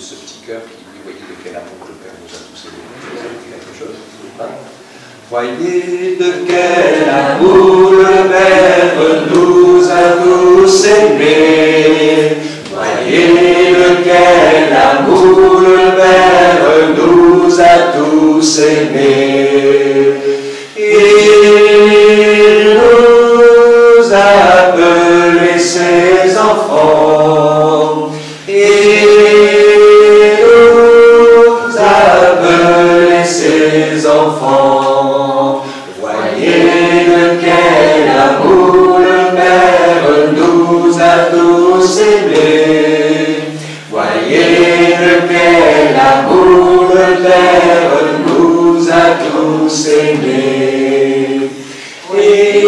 ce petit cœur qui dit, voyez de quel amour le Père nous a tous aimés. Vous avez dit quelque chose, hein? Voyez de quel amour le Père nous a tous aimés. Voyez de quel amour le Père nous a tous aimés. Il nous a appelés ses enfants. Il nous a appelés ses enfants. Voyez de quel amour le Père nous a tous aimés. Voyez de quel amour le Père nous a tous aimés. Il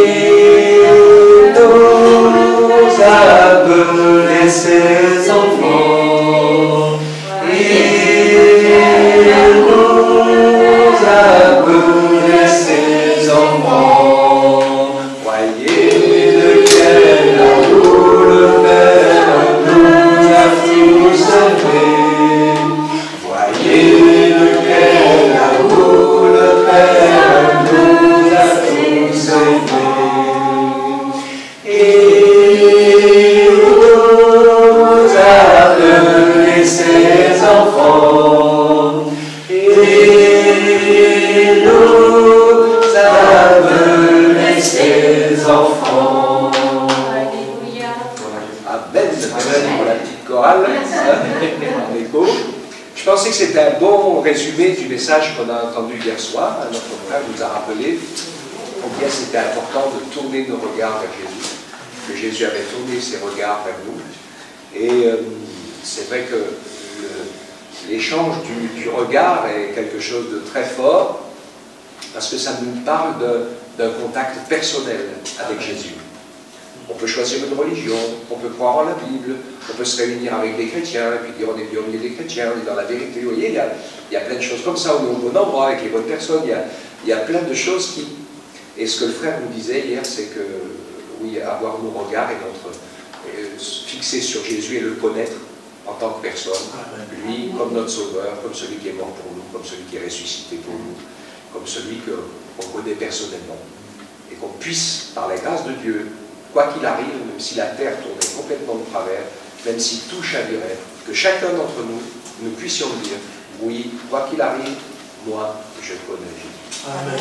nous a appelés ses enfants. Il nous a appelés ses enfants. Voyez de quel amour le Père nous a tous aimés. Voyez de quel amour le Père nous a tous aimés. Il nous a appelés ses enfants. Il nous a appelés ses enfants. Alléluia. Amen. Amen pour la petite chorale en écho. Je pensais que c'était un bon résumé du message qu'on a entendu hier soir. Notre frère nous a rappelé combien c'était important de tourner nos regards vers Jésus, que Jésus avait tourné ses regards vers nous. Et c'est vrai que l'échange du regard est quelque chose de très fort, parce que ça nous parle d'un contact personnel avec Jésus. On peut choisir une religion, on peut croire en la Bible, on peut se réunir avec des chrétiens, et puis dire on est bien au milieu des chrétiens, on est dans la vérité. Vous voyez, il y a plein de choses comme ça, on est au bon endroit, avec les bonnes personnes, il y a plein de choses qui... Et ce que le frère nous disait hier, c'est que, oui, avoir nos regards et fixer sur Jésus et le connaître en tant que personne, lui comme notre sauveur, comme celui qui est mort pour nous, comme celui qui est ressuscité pour nous, comme celui qu'on connaît personnellement. Et qu'on puisse, par la grâce de Dieu, quoi qu'il arrive, même si la terre tournait complètement de travers, même si tout chavirait, que chacun d'entre nous, nous puissions dire, oui, quoi qu'il arrive, moi, je connais Jésus. Amen.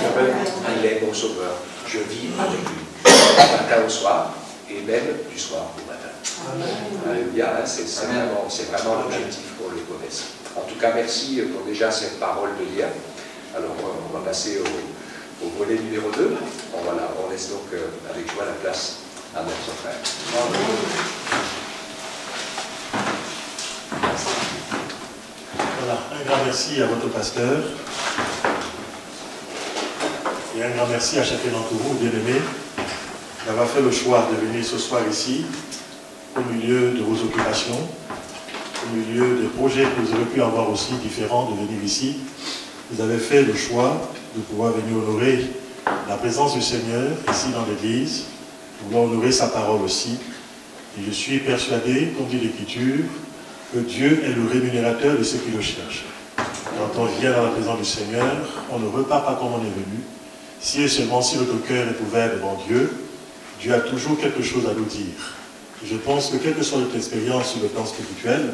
Il est mon sauveur, je vis avec lui, du matin au soir, et même du soir au matin. Alléluia, hein, c'est vraiment l'objectif qu'on le connaisse. En tout cas, merci pour déjà cette parole de lien. Alors, on va passer au volet numéro 2. Voilà, on laisse donc avec joie la place à notre frère. Voilà, un grand merci à votre pasteur. Et un grand merci à chacun d'entre vous, bien-aimés, d'avoir fait le choix de venir ce soir ici, au milieu de vos occupations, au milieu des projets que vous aurez pu avoir aussi différents, de venir ici. Vous avez fait le choix de pouvoir venir honorer la présence du Seigneur ici dans l'Église, pouvoir honorer sa parole aussi. Et je suis persuadé, comme dit l'Écriture, que Dieu est le rémunérateur de ceux qui le cherchent. Quand on vient dans la présence du Seigneur, on ne repart pas comme on est venu. Si et seulement si notre cœur est ouvert devant Dieu, Dieu a toujours quelque chose à nous dire. Et je pense que quelle que soit notre expérience sur le plan spirituel,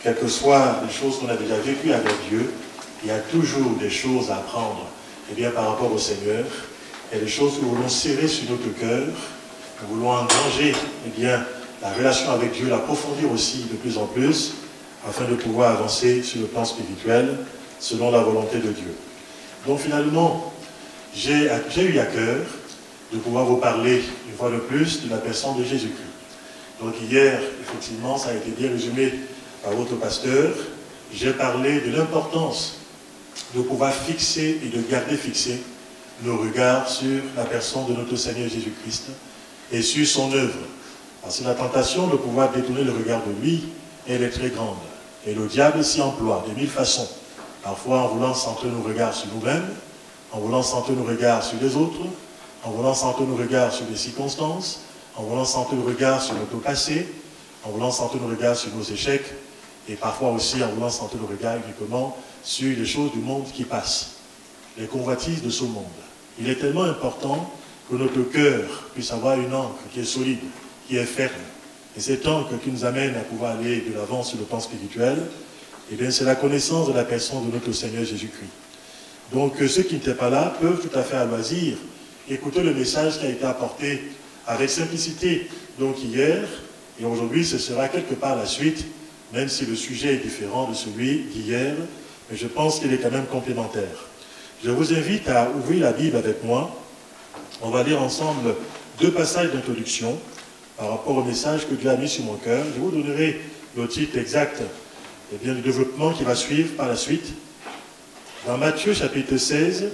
quelles que soient les choses qu'on a déjà vécues avec Dieu, il y a toujours des choses à apprendre. Et bien par rapport au Seigneur, il y a des choses que nous voulons serrer sur notre cœur, nous voulons engranger eh bien, la relation avec Dieu, l'approfondir aussi de plus en plus, afin de pouvoir avancer sur le plan spirituel, selon la volonté de Dieu. Donc finalement, j'ai eu à cœur de pouvoir vous parler une fois de plus de la personne de Jésus-Christ. Donc hier, effectivement, ça a été bien résumé par votre pasteur. J'ai parlé de l'importance de pouvoir fixer et de garder fixé nos regards sur la personne de notre Seigneur Jésus-Christ et sur son œuvre. Parce que la tentation de pouvoir détourner le regard de lui, elle est très grande. Et le diable s'y emploie de mille façons. Parfois en voulant centrer nos regards sur nous-mêmes, en voulant centrer nos regards sur les autres, en voulant centrer nos regards sur les circonstances, en voulant centrer nos regards sur notre passé, en voulant centrer nos regards sur nos échecs, et parfois aussi en voulant sentir le regard uniquement sur les choses du monde qui passent, les convoitises de ce monde. Il est tellement important que notre cœur puisse avoir une ancre qui est solide, qui est ferme. Et cette ancre qui nous amène à pouvoir aller de l'avant sur le plan spirituel, eh bien c'est la connaissance de la personne de notre Seigneur Jésus-Christ. Donc ceux qui n'étaient pas là peuvent tout à fait à loisir écouter le message qui a été apporté avec simplicité donc hier, et aujourd'hui ce sera quelque part la suite, même si le sujet est différent de celui d'hier, mais je pense qu'il est quand même complémentaire. Je vous invite à ouvrir la Bible avec moi. On va lire ensemble 2 passages d'introduction par rapport au message que Dieu a mis sur mon cœur. Je vous donnerai le titre exact du développement qui va suivre par la suite. Dans Matthieu chapitre 16,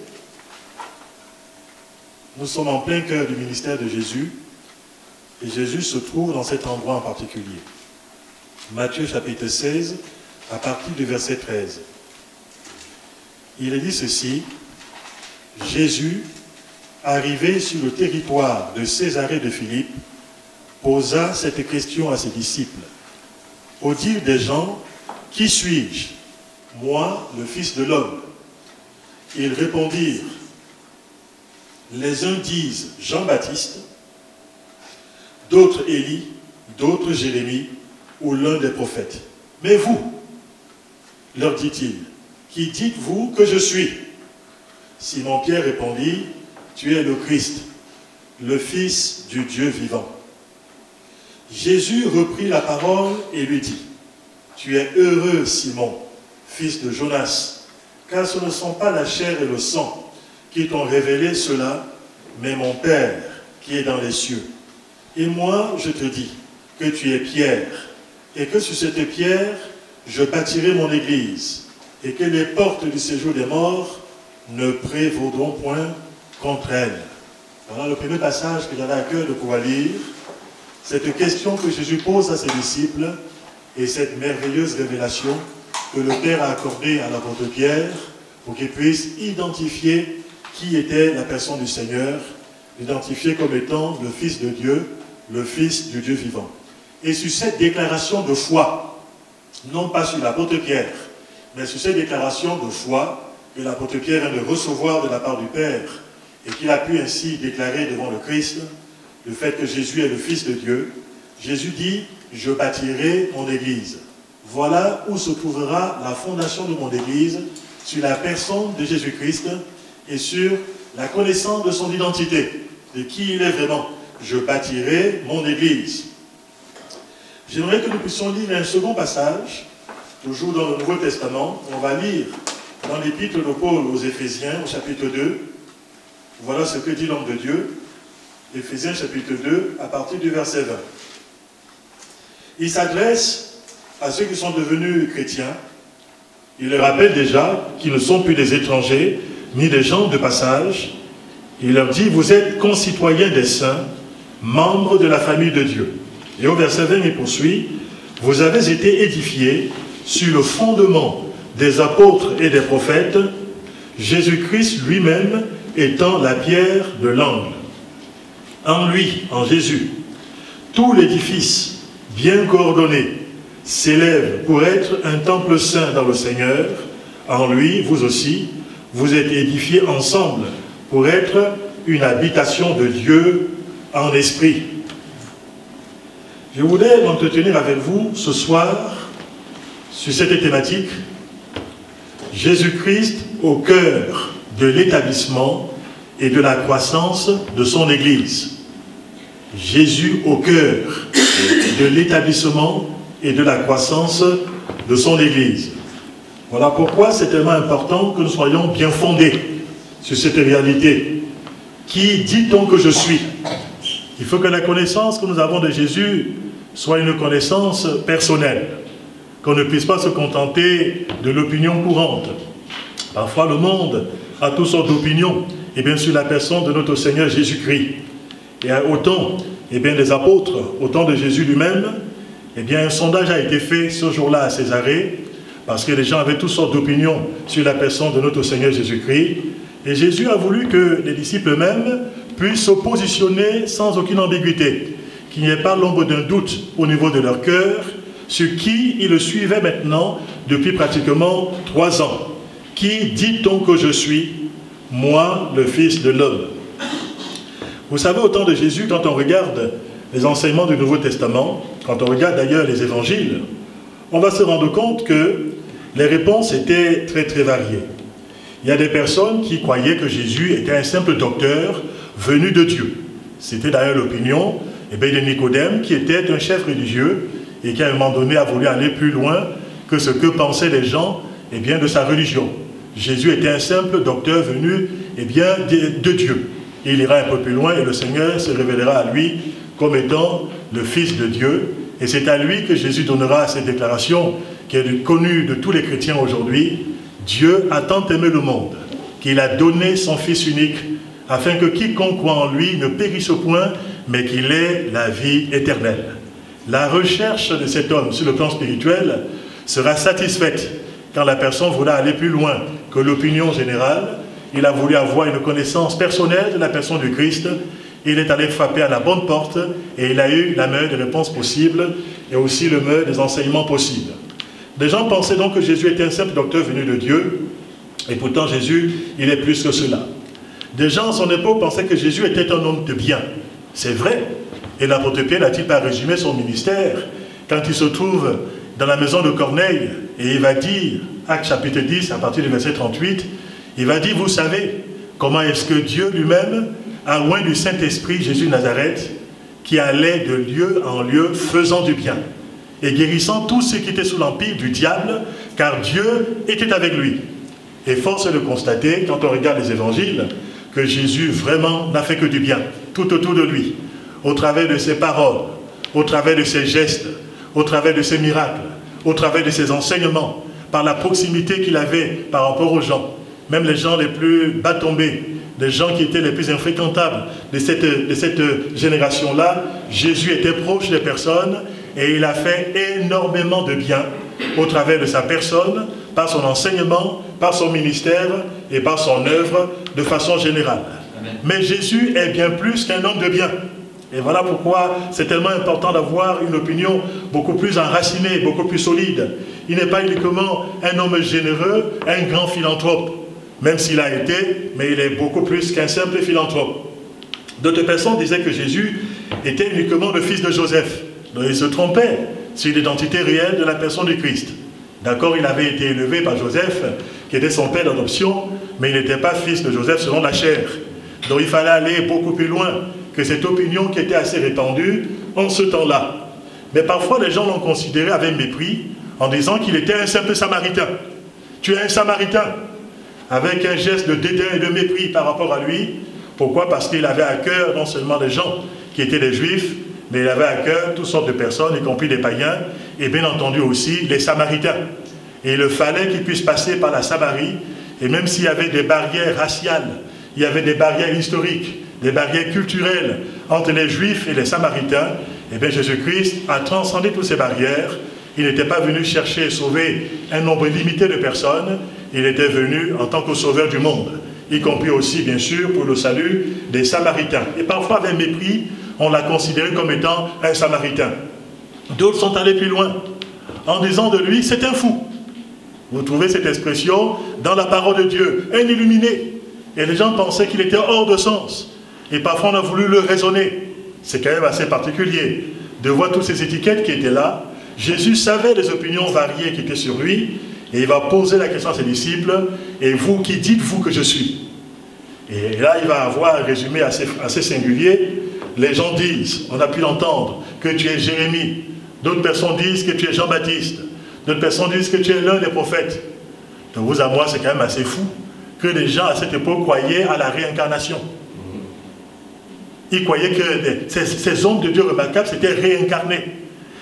nous sommes en plein cœur du ministère de Jésus et Jésus se trouve dans cet endroit en particulier. Matthieu chapitre 16, à partir du verset 13. Il est dit ceci: Jésus, arrivé sur le territoire de Césarée de Philippe, posa cette question à ses disciples. Au dire des gens, qui suis-je? Moi, le Fils de l'homme. Ils répondirent, les uns disent Jean-Baptiste, d'autres Élie, d'autres Jérémie, ou l'un des prophètes. Mais vous, leur dit-il, qui dites-vous que je suis? Simon-Pierre répondit, tu es le Christ, le Fils du Dieu vivant. Jésus reprit la parole et lui dit, tu es heureux, Simon, fils de Jonas, car ce ne sont pas la chair et le sang qui t'ont révélé cela, mais mon Père qui est dans les cieux. Et moi, je te dis que tu es Pierre, et que sur cette pierre, je bâtirai mon église, et que les portes du séjour des morts ne prévaudront point contre elle. Voilà le premier passage que j'avais à cœur de pouvoir lire. Cette question que Jésus pose à ses disciples et cette merveilleuse révélation que le Père a accordée à l'apôtre Pierre pour qu'il puisse identifier qui était la personne du Seigneur, l'identifier comme étant le Fils de Dieu, le Fils du Dieu vivant. Et sur cette déclaration de foi, non pas sur l'apôtre Pierre, mais sur cette déclaration de foi que l'apôtre Pierre vient de recevoir de la part du Père et qu'il a pu ainsi déclarer devant le Christ, le fait que Jésus est le Fils de Dieu, Jésus dit, je bâtirai mon église. Voilà où se trouvera la fondation de mon église, sur la personne de Jésus-Christ et sur la connaissance de son identité, de qui il est vraiment. Je bâtirai mon église. J'aimerais que nous puissions lire un second passage, toujours dans le Nouveau Testament. On va lire dans l'épître de Paul aux Éphésiens, au chapitre 2. Voilà ce que dit l'homme de Dieu. Éphésiens chapitre 2, à partir du verset 20. Il s'adresse à ceux qui sont devenus chrétiens. Il leur rappelle déjà qu'ils ne sont plus des étrangers, ni des gens de passage. Il leur dit, vous êtes concitoyens des saints, membres de la famille de Dieu. Et au verset 20, il poursuit, vous avez été édifiés sur le fondement des apôtres et des prophètes, Jésus-Christ lui-même étant la pierre de l'angle. En lui, en Jésus, tout l'édifice bien coordonné s'élève pour être un temple saint dans le Seigneur. En lui, vous aussi, vous êtes édifiés ensemble pour être une habitation de Dieu en esprit. Je voudrais m'entretenir avec vous ce soir sur cette thématique, Jésus-Christ au cœur de l'établissement et de la croissance de son Église. Jésus au cœur de l'établissement et de la croissance de son Église. Voilà pourquoi c'est tellement important que nous soyons bien fondés sur cette réalité. Qui dit-on que je suis? Il faut que la connaissance que nous avons de Jésus soit une connaissance personnelle, qu'on ne puisse pas se contenter de l'opinion courante. Parfois le monde a toutes sortes d'opinions, et bien sur la personne de notre Seigneur Jésus-Christ. Et autant des apôtres, autant de Jésus lui-même, un sondage a été fait ce jour-là à Césarée, parce que les gens avaient toutes sortes d'opinions sur la personne de notre Seigneur Jésus-Christ. Et Jésus a voulu que les disciples eux-mêmes puissent se positionner sans aucune ambiguïté, qu'il n'y ait pas l'ombre d'un doute au niveau de leur cœur, sur qui il le suivait maintenant depuis pratiquement 3 ans. Qui dit-on que je suis, moi, le Fils de l'homme? Vous savez, au temps de Jésus, quand on regarde les enseignements du Nouveau Testament, quand on regarde d'ailleurs les évangiles, on va se rendre compte que les réponses étaient très très variées. Il y a des personnes qui croyaient que Jésus était un simple docteur venu de Dieu. C'était d'ailleurs l'opinion de Nicodème, qui était un chef religieux et qui à un moment donné a voulu aller plus loin que ce que pensaient les gens de sa religion. Jésus était un simple docteur venu de Dieu. Il ira un peu plus loin et le Seigneur se révélera à lui comme étant le Fils de Dieu. Et c'est à lui que Jésus donnera cette déclaration qui est connue de tous les chrétiens aujourd'hui. Dieu a tant aimé le monde qu'il a donné son Fils unique afin que quiconque croit en lui ne périsse point, mais qu'il ait la vie éternelle. La recherche de cet homme sur le plan spirituel sera satisfaite quand la personne voudra aller plus loin que l'opinion générale. Il a voulu avoir une connaissance personnelle de la personne du Christ. Il est allé frapper à la bonne porte et il a eu la meilleure des réponses possibles et aussi le meilleur des enseignements possibles. Des gens pensaient donc que Jésus était un simple docteur venu de Dieu et pourtant Jésus, il est plus que cela. Des gens à son époque pensaient que Jésus était un homme de bien. C'est vrai. Et l'apôtre Pierre n'a-t-il pas résumé son ministère quand il se trouve dans la maison de Corneille et il va dire, Actes chapitre 10 à partir du verset 38, il va dire, vous savez comment est-ce que Dieu lui-même a loin du Saint-Esprit Jésus de Nazareth qui allait de lieu en lieu faisant du bien et guérissant tous ceux qui étaient sous l'empire du diable car Dieu était avec lui. Et force est de constater quand on regarde les évangiles que Jésus vraiment n'a fait que du bien tout autour de lui, au travers de ses paroles, au travers de ses gestes, au travers de ses miracles, au travers de ses enseignements, par la proximité qu'il avait par rapport aux gens, même les gens les plus bas tombés, des gens qui étaient les plus infréquentables de cette génération-là. Jésus était proche des personnes et il a fait énormément de bien au travers de sa personne, par son enseignement, par son ministère et par son œuvre de façon générale. Amen. Mais Jésus est bien plus qu'un homme de bien. Et voilà pourquoi c'est tellement important d'avoir une opinion beaucoup plus enracinée, beaucoup plus solide. Il n'est pas uniquement un homme généreux, un grand philanthrope, même s'il a été, mais il est beaucoup plus qu'un simple philanthrope. D'autres personnes disaient que Jésus était uniquement le fils de Joseph. Donc ils se trompaient sur l'identité réelle de la personne du Christ. D'accord, il avait été élevé par Joseph, qui était son père d'adoption, mais il n'était pas fils de Joseph selon la chair. Donc il fallait aller beaucoup plus loin que cette opinion qui était assez répandue en ce temps-là. Mais parfois, les gens l'ont considéré avec mépris en disant qu'il était un simple samaritain. Tu es un samaritain, avec un geste de dédain et de mépris par rapport à lui. Pourquoi? Parce qu'il avait à cœur non seulement des gens qui étaient des juifs, mais il avait à cœur toutes sortes de personnes, y compris des païens, et bien entendu aussi les samaritains. Et il fallait qu'ils puissent passer par la Samarie, et même s'il y avait des barrières raciales, il y avait des barrières historiques, des barrières culturelles entre les Juifs et les Samaritains, et bien Jésus-Christ a transcendé toutes ces barrières. Il n'était pas venu chercher et sauver un nombre limité de personnes, il était venu en tant que sauveur du monde, y compris aussi, bien sûr, pour le salut des Samaritains. Et parfois, avec mépris, on l'a considéré comme étant un Samaritain. D'autres sont allés plus loin, en disant de lui, c'est un fou. Vous trouvez cette expression dans la parole de Dieu, un illuminé. Et les gens pensaient qu'il était hors de sens. Et parfois, on a voulu le raisonner. C'est quand même assez particulier de voir toutes ces étiquettes qui étaient là. Jésus savait les opinions variées qui étaient sur lui. Et il va poser la question à ses disciples. Et vous, qui dites-vous que je suis? Et là, il va avoir un résumé assez singulier. Les gens disent, on a pu l'entendre, que tu es Jérémie. D'autres personnes disent que tu es Jean-Baptiste. D'autres personnes disent que tu es l'un des prophètes. De vous à moi, c'est quand même assez fou que les gens à cette époque croyaient à la réincarnation. Ils croyaient que ces hommes de Dieu remarquables s'étaient réincarnés.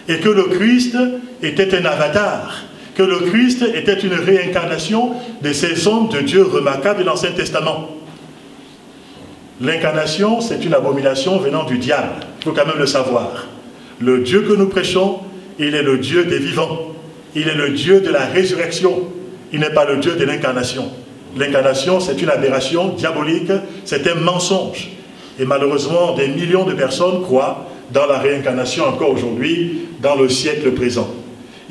Et que le Christ était un avatar. Que le Christ était une réincarnation de ces hommes de Dieu remarquables de l'Ancien Testament. L'incarnation, c'est une abomination venant du diable. Il faut quand même le savoir. Le Dieu que nous prêchons, il est le Dieu des vivants. Il est le Dieu de la résurrection. Il n'est pas le Dieu de l'incarnation. L'incarnation, c'est une aberration diabolique, c'est un mensonge. Et malheureusement, des millions de personnes croient dans la réincarnation encore aujourd'hui, dans le siècle présent.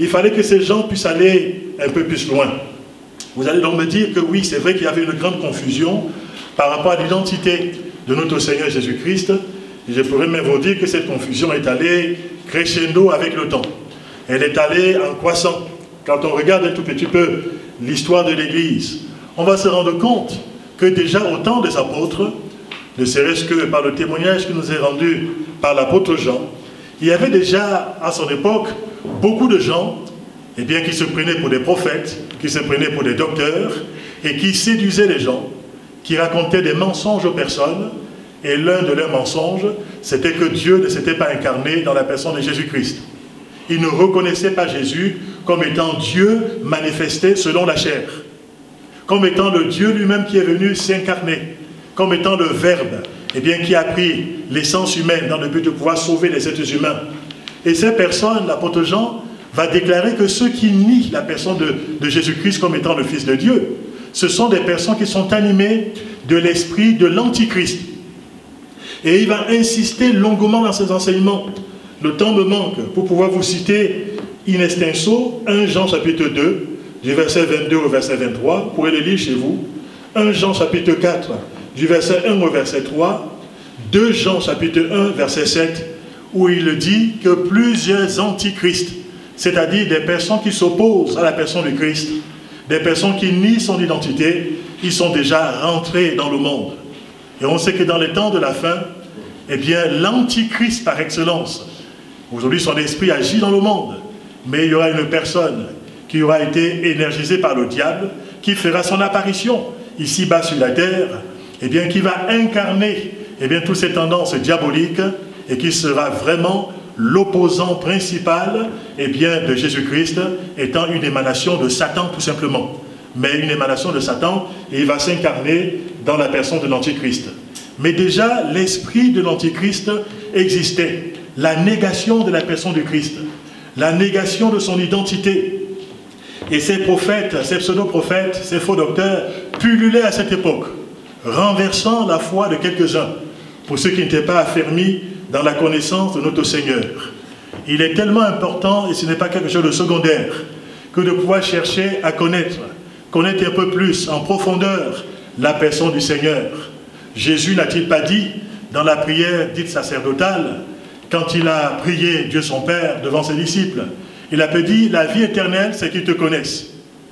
il fallait que ces gens puissent aller un peu plus loin. Vous allez donc me dire que oui, c'est vrai qu'il y avait une grande confusion par rapport à l'identité de notre Seigneur Jésus-Christ. Et je pourrais même vous dire que cette confusion est allée crescendo avec le temps. Elle est allée en croissant. Quand on regarde un tout petit peu l'histoire de l'Église, on va se rendre compte que déjà au temps des apôtres, ne serait-ce que par le témoignage qui nous est rendu par l'apôtre Jean, il y avait déjà à son époque beaucoup de gens qui se prenaient pour des prophètes, qui se prenaient pour des docteurs et qui séduisaient les gens, qui racontaient des mensonges aux personnes. Et l'un de leurs mensonges, c'était que Dieu ne s'était pas incarné dans la personne de Jésus-Christ. Ils ne reconnaissaient pas Jésus comme étant Dieu manifesté selon la chair, comme étant le Dieu lui-même qui est venu s'incarner, comme étant le Verbe, qui a pris l'essence humaine dans le but de pouvoir sauver les êtres humains. Et ces personnes, l'apôtre Jean va déclarer que ceux qui nient la personne de Jésus-Christ comme étant le Fils de Dieu, ce sont des personnes qui sont animées de l'esprit de l'Antichrist. Et il va insister longuement dans ses enseignements. Le temps me manque pour pouvoir vous citer in extenso 1 Jean chapitre 2, du verset 22 au verset 23. Vous pourrez le lire chez vous. 1 Jean chapitre 4, du verset 1 au verset 3. 2 Jean chapitre 1, verset 7, où il dit que plusieurs antichrists, c'est-à-dire des personnes qui s'opposent à la personne du Christ, des personnes qui nient son identité, ils sont déjà rentrés dans le monde. Et on sait que dans les temps de la fin, l'antichrist par excellence, aujourd'hui son esprit agit dans le monde, mais il y aura une personne qui aura été énergisée par le diable, qui fera son apparition ici-bas sur la terre, qui va incarner toutes ces tendances diaboliques et qui sera vraiment l'opposant principal de Jésus-Christ, étant une émanation de Satan tout simplement. Mais une émanation de Satan, et il va s'incarner dans la personne de l'Antichrist. Mais déjà, l'esprit de l'Antichrist existait. La négation de la personne du Christ, la négation de son identité. Et ces prophètes, ces pseudo-prophètes, ces faux docteurs pullulaient à cette époque, renversant la foi de quelques-uns, pour ceux qui n'étaient pas affermis dans la connaissance de notre Seigneur. Il est tellement important, et ce n'est pas quelque chose de secondaire, que de pouvoir chercher à connaître un peu plus en profondeur la personne du Seigneur. Jésus n'a-t-il pas dit, dans la prière dite sacerdotale, quand il a prié Dieu son Père devant ses disciples, il a dit, la vie éternelle, c'est qu'ils te connaissent.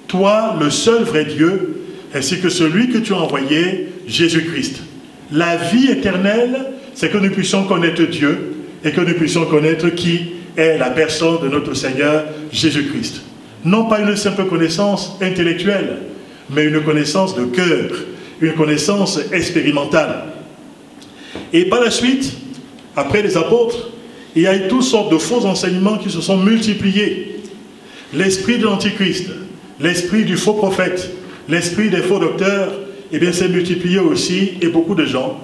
Toi, le seul vrai Dieu, ainsi que celui que tu as envoyé, Jésus-Christ. La vie éternelle, c'est que nous puissions connaître Dieu et que nous puissions connaître qui est la personne de notre Seigneur Jésus-Christ. Non pas une simple connaissance intellectuelle, mais une connaissance de cœur, une connaissance expérimentale. Et par la suite, après les apôtres, il y a eu toutes sortes de faux enseignements qui se sont multipliés. L'esprit de l'Antichrist, l'esprit du faux prophète, l'esprit des faux docteurs, s'est multiplié aussi, et beaucoup de gens,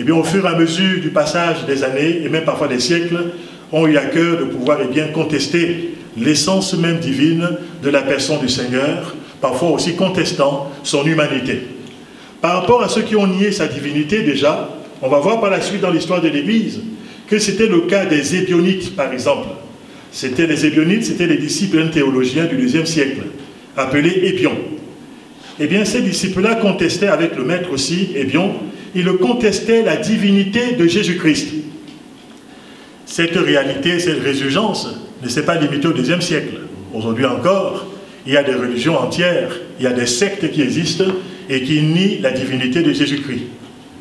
au fur et à mesure du passage des années, et même parfois des siècles, ont eu à cœur de pouvoir contester l'essence même divine de la personne du Seigneur, parfois aussi contestant son humanité. Par rapport à ceux qui ont nié sa divinité déjà, on va voir par la suite dans l'histoire de l'Église que c'était le cas des Ébionites, par exemple. Les Ébionites, c'était les disciples d'un théologien du IIe siècle, appelé Ébion. Ces disciples-là contestaient avec le maître aussi, Ébion, ils contestaient la divinité de Jésus-Christ. Cette réalité, cette résurgence ne s'est pas limitée au IIe siècle. Aujourd'hui encore, il y a des religions entières, il y a des sectes qui existent et qui nient la divinité de Jésus-Christ.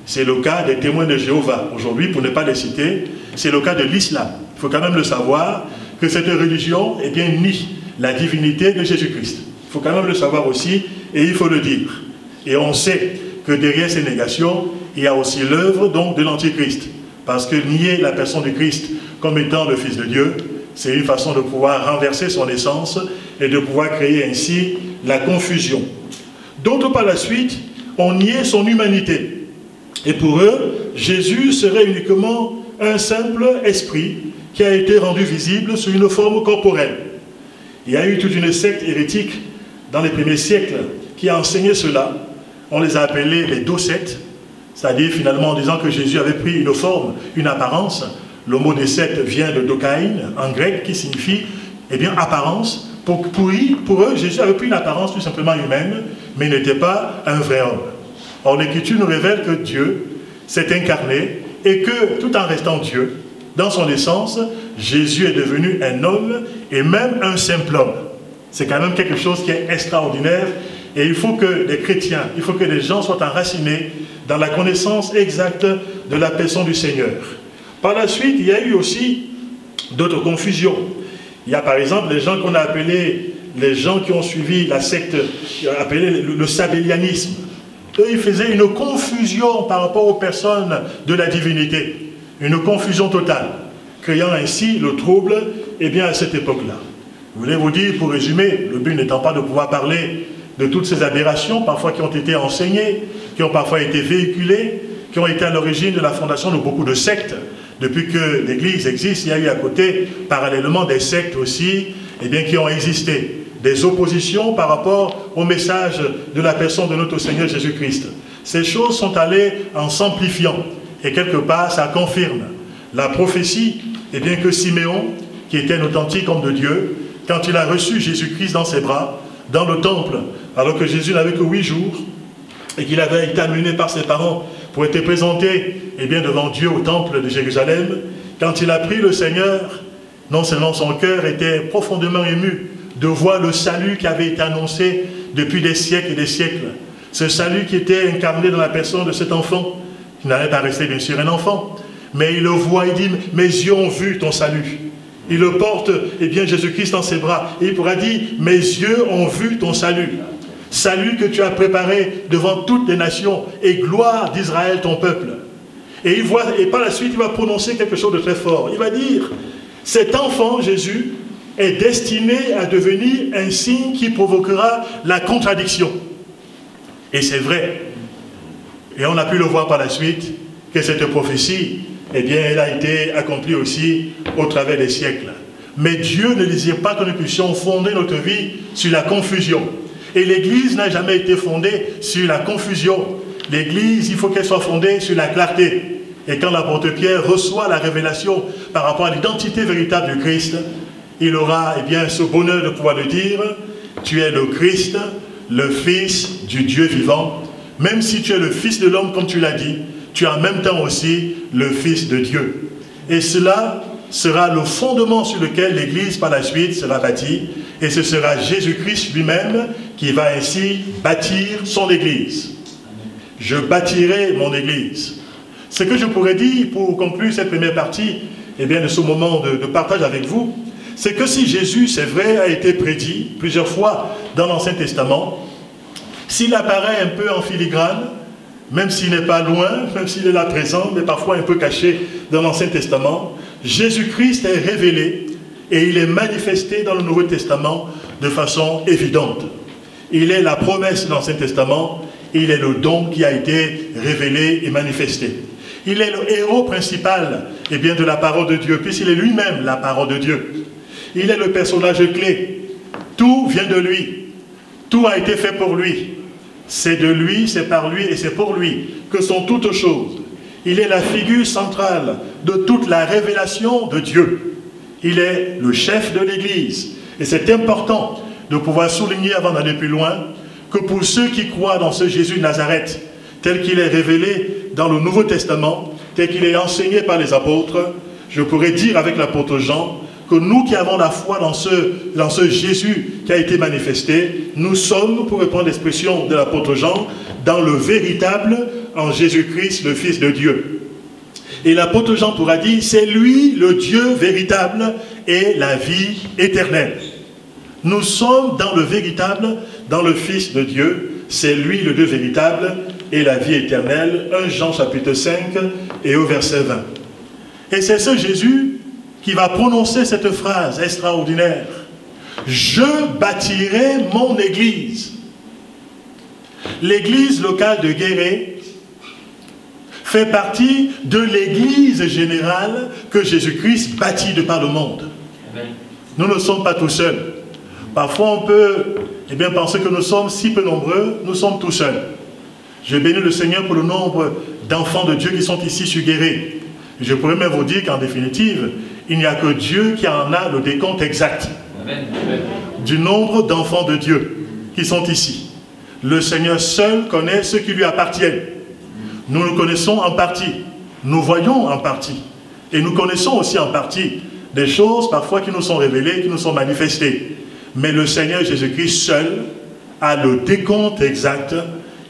C'est le cas des témoins de Jéhovah. Aujourd'hui, pour ne pas les citer, c'est le cas de l'islam. Il faut quand même le savoir que cette religion nie la divinité de Jésus-Christ. Il faut quand même le savoir aussi et il faut le dire. Et on sait que derrière ces négations, il y a aussi l'œuvre donc de l'Antichrist. Parce que nier la personne du Christ comme étant le Fils de Dieu, c'est une façon de pouvoir renverser son essence et de pouvoir créer ainsi la confusion. D'autres par la suite ont nié son humanité. Et pour eux, Jésus serait uniquement un simple esprit qui a été rendu visible sous une forme corporelle. Il y a eu toute une secte hérétique dans les premiers siècles qui a enseigné cela. On les a appelés les docètes, c'est-à-dire finalement en disant que Jésus avait pris une forme, une apparence. Le mot des sectes vient de dokaïn, en grec, qui signifie apparence. Pour eux, Jésus avait pris une apparence tout simplement humaine, mais il n'était pas un vrai homme. Or, l'Écriture nous révèle que Dieu s'est incarné et que, tout en restant Dieu, dans son essence, Jésus est devenu un homme et même un simple homme. C'est quand même quelque chose qui est extraordinaire et il faut que les chrétiens, il faut que les gens soient enracinés dans la connaissance exacte de la personne du Seigneur. Par la suite, il y a eu aussi d'autres confusions. Il y a par exemple les gens qu'on a appelés, les gens qui ont suivi la secte, appelée le sabellianisme. Eux, ils faisaient une confusion par rapport aux personnes de la divinité. Une confusion totale, créant ainsi le trouble, à cette époque-là. Je voulais vous dire, pour résumer, le but n'étant pas de pouvoir parler de toutes ces aberrations, parfois qui ont été enseignées, qui ont parfois été véhiculées, qui ont été à l'origine de la fondation de beaucoup de sectes. Depuis que l'Église existe, il y a eu à côté, parallèlement, des sectes aussi, qui ont existé. Des oppositions par rapport au message de la personne de notre Seigneur Jésus-Christ. Ces choses sont allées en s'amplifiant. Et quelque part, ça confirme la prophétie, que Siméon, qui était un authentique homme de Dieu, quand il a reçu Jésus-Christ dans ses bras, dans le temple, alors que Jésus n'avait que 8 jours, et qu'il avait été amené par ses parents pour être présenté devant Dieu au temple de Jérusalem, quand il a pris le Seigneur, non seulement son cœur était profondément ému de voir le salut qui avait été annoncé depuis des siècles et des siècles, ce salut qui était incarné dans la personne de cet enfant, qui n'allait pas rester bien sûr un enfant, mais il le voit, il dit, mes yeux ont vu ton salut. Il le porte, Jésus-Christ dans ses bras. Et il pourra dire, mes yeux ont vu ton salut. Salut que tu as préparé devant toutes les nations et gloire d'Israël, ton peuple. Et par la suite, il va prononcer quelque chose de très fort. Il va dire, cet enfant, Jésus, est destiné à devenir un signe qui provoquera la contradiction. Et c'est vrai. Et on a pu le voir par la suite, que cette prophétie, elle a été accomplie aussi au travers des siècles. Mais Dieu ne désire pas que nous puissions fonder notre vie sur la confusion. Et l'Église n'a jamais été fondée sur la confusion. L'Église, il faut qu'elle soit fondée sur la clarté. Et quand l'apôtre Pierre reçoit la révélation par rapport à l'identité véritable du Christ, il aura ce bonheur de pouvoir le dire, tu es le Christ, le Fils du Dieu vivant. Même si tu es le Fils de l'homme, comme tu l'as dit, tu es en même temps aussi le Fils de Dieu. Et cela sera le fondement sur lequel l'Église par la suite sera bâtie. Et ce sera Jésus-Christ lui-même qui va ainsi bâtir son Église. Je bâtirai mon Église. Ce que je pourrais dire pour conclure cette première partie de ce moment de partage avec vous, c'est que si Jésus, c'est vrai, a été prédit plusieurs fois dans l'Ancien Testament, s'il apparaît un peu en filigrane, même s'il n'est pas loin, même s'il est là présent, mais parfois un peu caché dans l'Ancien Testament, Jésus-Christ est révélé et il est manifesté dans le Nouveau Testament de façon évidente. Il est la promesse de l'Ancien Testament, il est le don qui a été révélé et manifesté. Il est le héros principal de la parole de Dieu, puisqu'il est lui-même la parole de Dieu. Il est le personnage clé. Tout vient de lui. Tout a été fait pour lui. C'est de lui, c'est par lui et c'est pour lui que sont toutes choses. Il est la figure centrale de toute la révélation de Dieu. Il est le chef de l'Église. Et c'est important de pouvoir souligner avant d'aller plus loin que pour ceux qui croient dans ce Jésus de Nazareth, tel qu'il est révélé dans le Nouveau Testament, tel qu'il est enseigné par les apôtres, je pourrais dire avec l'apôtre Jean que nous qui avons la foi dans ce Jésus qui a été manifesté, nous sommes, pour reprendre l'expression de l'apôtre Jean, dans le véritable, en Jésus-Christ, le Fils de Dieu. Et l'apôtre Jean pourra dire, c'est lui le Dieu véritable et la vie éternelle. Nous sommes dans le véritable, dans le Fils de Dieu, c'est lui le Dieu véritable et la vie éternelle. 1 Jean chapitre 5 et au verset 20. Et c'est ce Jésus qui va prononcer cette phrase extraordinaire. Je bâtirai mon église. L'église locale de Guéret fait partie de l'église générale que Jésus-Christ bâtit de par le monde. Nous ne sommes pas tout seuls. Parfois on peut penser que nous sommes si peu nombreux, nous sommes tout seuls. Je bénis le Seigneur pour le nombre d'enfants de Dieu qui sont ici sur Guéret. Je pourrais même vous dire qu'en définitive, il n'y a que Dieu qui en a le décompte exact. du nombre d'enfants de Dieu qui sont ici. Le Seigneur seul connaît ceux qui lui appartiennent. Nous nous connaissons en partie, nous voyons en partie, et nous connaissons aussi en partie des choses parfois qui nous sont révélées, qui nous sont manifestées. Mais le Seigneur Jésus-Christ seul a le décompte exact,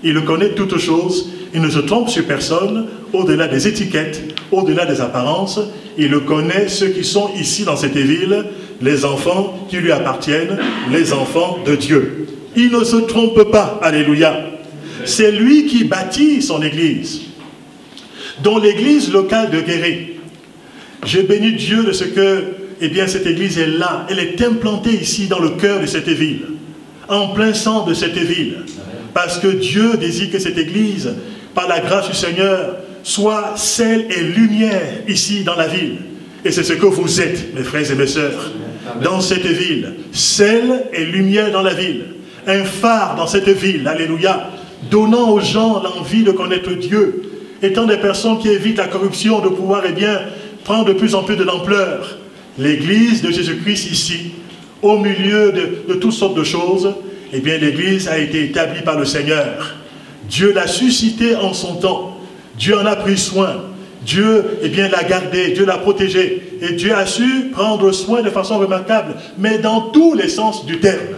il connaît toutes choses, il ne se trompe sur personne, au-delà des étiquettes, au-delà des apparences, il connaît ceux qui sont ici dans cette ville, les enfants qui lui appartiennent, les enfants de Dieu. Il ne se trompe pas, alléluia. C'est lui qui bâtit son église, dont l'église locale de Guéret. Je bénis Dieu de ce que, eh bien, cette église est là, elle est implantée ici dans le cœur de cette ville, en plein centre de cette ville, parce que Dieu désire que cette église, par la grâce du Seigneur, soit sel et lumière ici dans la ville. Et c'est ce que vous êtes, mes frères et mes sœurs, dans cette ville, sel et lumière dans la ville, un phare dans cette ville, alléluia, donnant aux gens l'envie de connaître Dieu, étant des personnes qui évitent la corruption, de pouvoir, eh bien, prendre de plus en plus de l'ampleur. L'église de Jésus-Christ ici, au milieu de toutes sortes de choses, eh bien, l'église a été établie par le Seigneur. Dieu l'a suscitée en son temps. Dieu en a pris soin. Dieu, eh bien, l'a gardée, Dieu l'a protégée. Et Dieu a su prendre soin de façon remarquable, mais dans tous les sens du terme.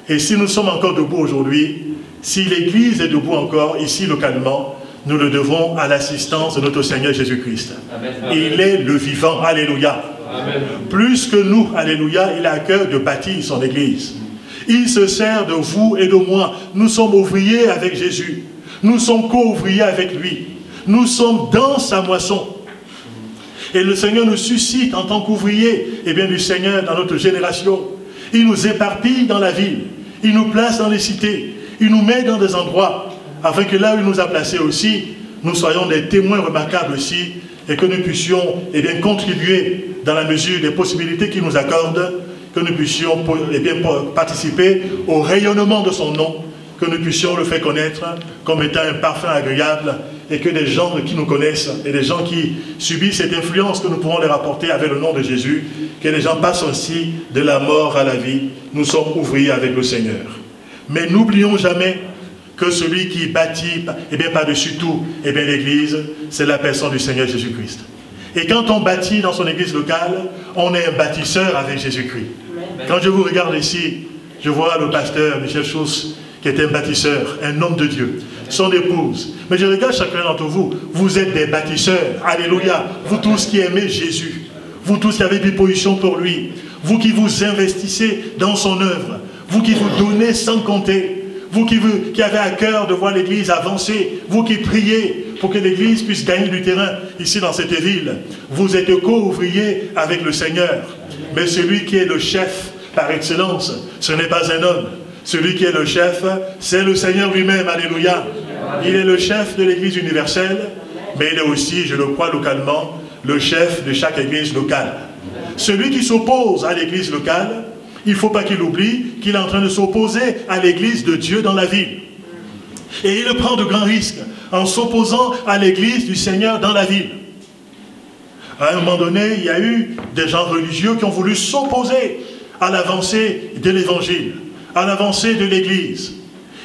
Et si nous sommes encore debout aujourd'hui, si l'église est debout encore, ici localement, nous le devons à l'assistance de notre Seigneur Jésus-Christ. Il est le vivant, alléluia. Amen. Plus que nous, alléluia, il a à cœur de bâtir son église. Il se sert de vous et de moi. Nous sommes ouvriers avec Jésus. Nous sommes co-ouvriers avec lui. Nous sommes dans sa moisson. Et le Seigneur nous suscite en tant qu'ouvriers, eh bien, du Seigneur dans notre génération. Il nous éparpille dans la ville. Il nous place dans les cités. Il nous met dans des endroits, afin que là où il nous a placés aussi, nous soyons des témoins remarquables aussi, et que nous puissions, eh bien, contribuer dans la mesure des possibilités qu'il nous accorde, que nous puissions, eh bien, participer au rayonnement de son nom, que nous puissions le faire connaître comme étant un parfum agréable, et que des gens qui nous connaissent, et des gens qui subissent cette influence que nous pourrons leur apporter avec le nom de Jésus, que les gens passent aussi de la mort à la vie. Nous sommes ouvriers avec le Seigneur. Mais n'oublions jamais que celui qui bâtit, eh bien, par-dessus tout, eh bien, l'église, c'est la personne du Seigneur Jésus-Christ. Et quand on bâtit dans son église locale, on est un bâtisseur avec Jésus-Christ. Quand je vous regarde ici, je vois le pasteur Michel Schuss, qui est un bâtisseur, un homme de Dieu, son épouse. Mais je regarde chacun d'entre vous, vous êtes des bâtisseurs, alléluia. Vous tous qui aimez Jésus, vous tous qui avez des positions pour lui, vous qui vous investissez dans son œuvre, vous qui vous donnez sans compter, vous qui avez à cœur de voir l'église avancer, vous qui priez pour que l'église puisse gagner du terrain ici dans cette ville, vous êtes co-ouvriers avec le Seigneur. Mais celui qui est le chef par excellence, ce n'est pas un homme. Celui qui est le chef, c'est le Seigneur lui-même, alléluia. Il est le chef de l'église universelle, mais il est aussi, je le crois localement, le chef de chaque église locale. Celui qui s'oppose à l'église locale, il ne faut pas qu'il oublie qu'il est en train de s'opposer à l'église de Dieu dans la ville. Et il prend de grands risques en s'opposant à l'église du Seigneur dans la ville. À un moment donné, il y a eu des gens religieux qui ont voulu s'opposer à l'avancée de l'évangile, à l'avancée de l'église.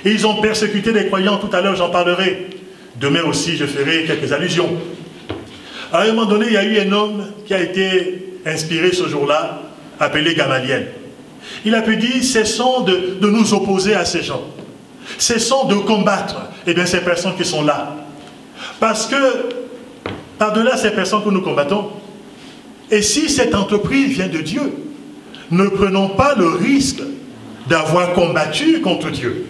Et ils ont persécuté les croyants, tout à l'heure j'en parlerai. Demain aussi je ferai quelques allusions. À un moment donné, il y a eu un homme qui a été inspiré ce jour-là, appelé Gamaliel. Il a pu dire, cessons de nous opposer à ces gens. Cessons de combattre, eh bien, ces personnes qui sont là. Parce que, par-delà ces personnes que nous combattons, et si cette entreprise vient de Dieu, ne prenons pas le risque d'avoir combattu contre Dieu.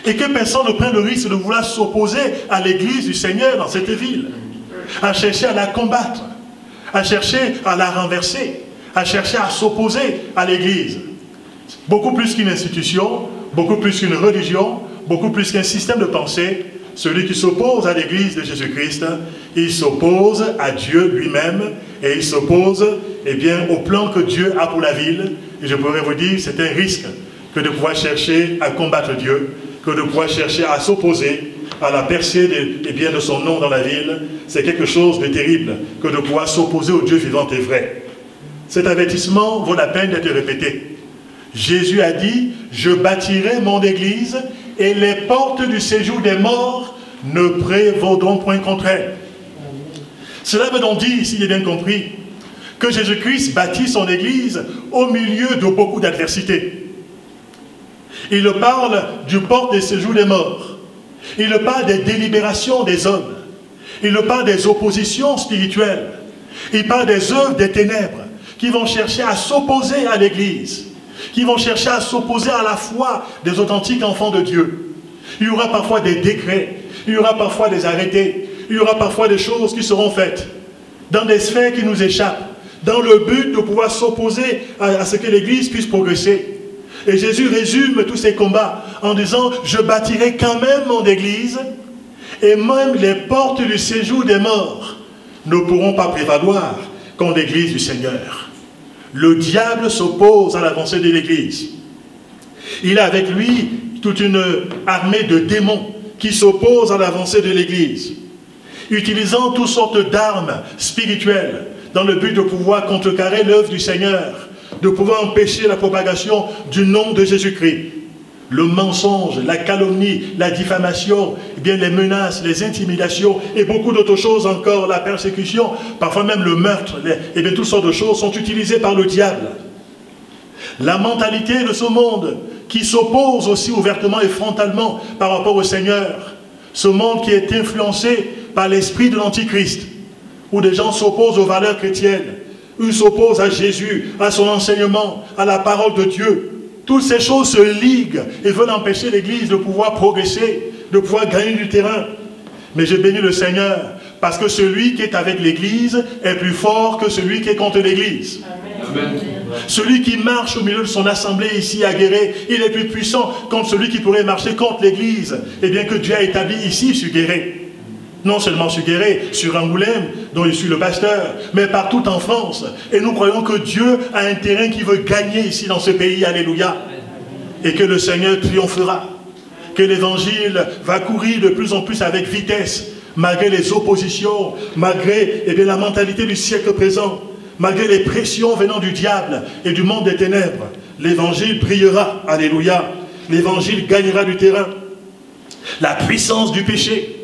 Et que personne ne prenne le risque de vouloir s'opposer à l'église du Seigneur dans cette ville, à chercher à la combattre, à chercher à la renverser, à chercher à s'opposer à l'église. Beaucoup plus qu'une institution, beaucoup plus qu'une religion, beaucoup plus qu'un système de pensée, celui qui s'oppose à l'église de Jésus-Christ, il s'oppose à Dieu lui-même et il s'oppose, eh bien, au plan que Dieu a pour la ville. Et je pourrais vous dire, c'est un risque que de pouvoir chercher à combattre Dieu, que de pouvoir chercher à s'opposer à la percée de son nom dans la ville. C'est quelque chose de terrible que de pouvoir s'opposer au Dieu vivant et vrai. Cet avertissement vaut la peine d'être répété. Jésus a dit, je bâtirai mon église et les portes du séjour des morts ne prévaudront point contre elle. Cela veut donc dire, s'il est bien compris, que Jésus-Christ bâtit son église au milieu de beaucoup d'adversités. Il parle du porte des séjours des morts. Il parle des délibérations des hommes. Il parle des oppositions spirituelles. Il parle des œuvres des ténèbres qui vont chercher à s'opposer à l'église, qui vont chercher à s'opposer à la foi des authentiques enfants de Dieu. Il y aura parfois des décrets, il y aura parfois des arrêtés, il y aura parfois des choses qui seront faites dans des sphères qui nous échappent, dans le but de pouvoir s'opposer à ce que l'Église puisse progresser. Et Jésus résume tous ces combats en disant, je bâtirai quand même mon Église, et même les portes du séjour des morts ne pourront pas prévaloir contre l'Église du Seigneur. Le diable s'oppose à l'avancée de l'Église. Il a avec lui toute une armée de démons qui s'opposent à l'avancée de l'Église, utilisant toutes sortes d'armes spirituelles dans le but de pouvoir contrecarrer l'œuvre du Seigneur, de pouvoir empêcher la propagation du nom de Jésus-Christ. Le mensonge, la calomnie, la diffamation, eh bien les menaces, les intimidations et beaucoup d'autres choses encore, la persécution, parfois même le meurtre, eh bien toutes sortes de choses sont utilisées par le diable. La mentalité de ce monde qui s'oppose aussi ouvertement et frontalement par rapport au Seigneur, ce monde qui est influencé par l'esprit de l'Antichrist, où des gens s'opposent aux valeurs chrétiennes, où ils s'opposent à Jésus, à son enseignement, à la parole de Dieu. Toutes ces choses se liguent et veulent empêcher l'Église de pouvoir progresser, de pouvoir gagner du terrain. Mais je bénis le Seigneur, parce que celui qui est avec l'Église est plus fort que celui qui est contre l'Église. Amen. Celui qui marche au milieu de son assemblée ici à Guéret, il est plus puissant contre celui qui pourrait marcher contre l'Église, et bien que Dieu a établi ici sur Guéret. Non seulement sur Guéret, sur Angoulême, dont je suis le pasteur, mais partout en France. Et nous croyons que Dieu a un terrain qui veut gagner ici dans ce pays, alléluia. Et que le Seigneur triomphera. Que l'évangile va courir de plus en plus avec vitesse, malgré les oppositions, malgré la mentalité du siècle présent, malgré les pressions venant du diable et du monde des ténèbres. L'évangile brillera, alléluia. L'évangile gagnera du terrain. La puissance du péché,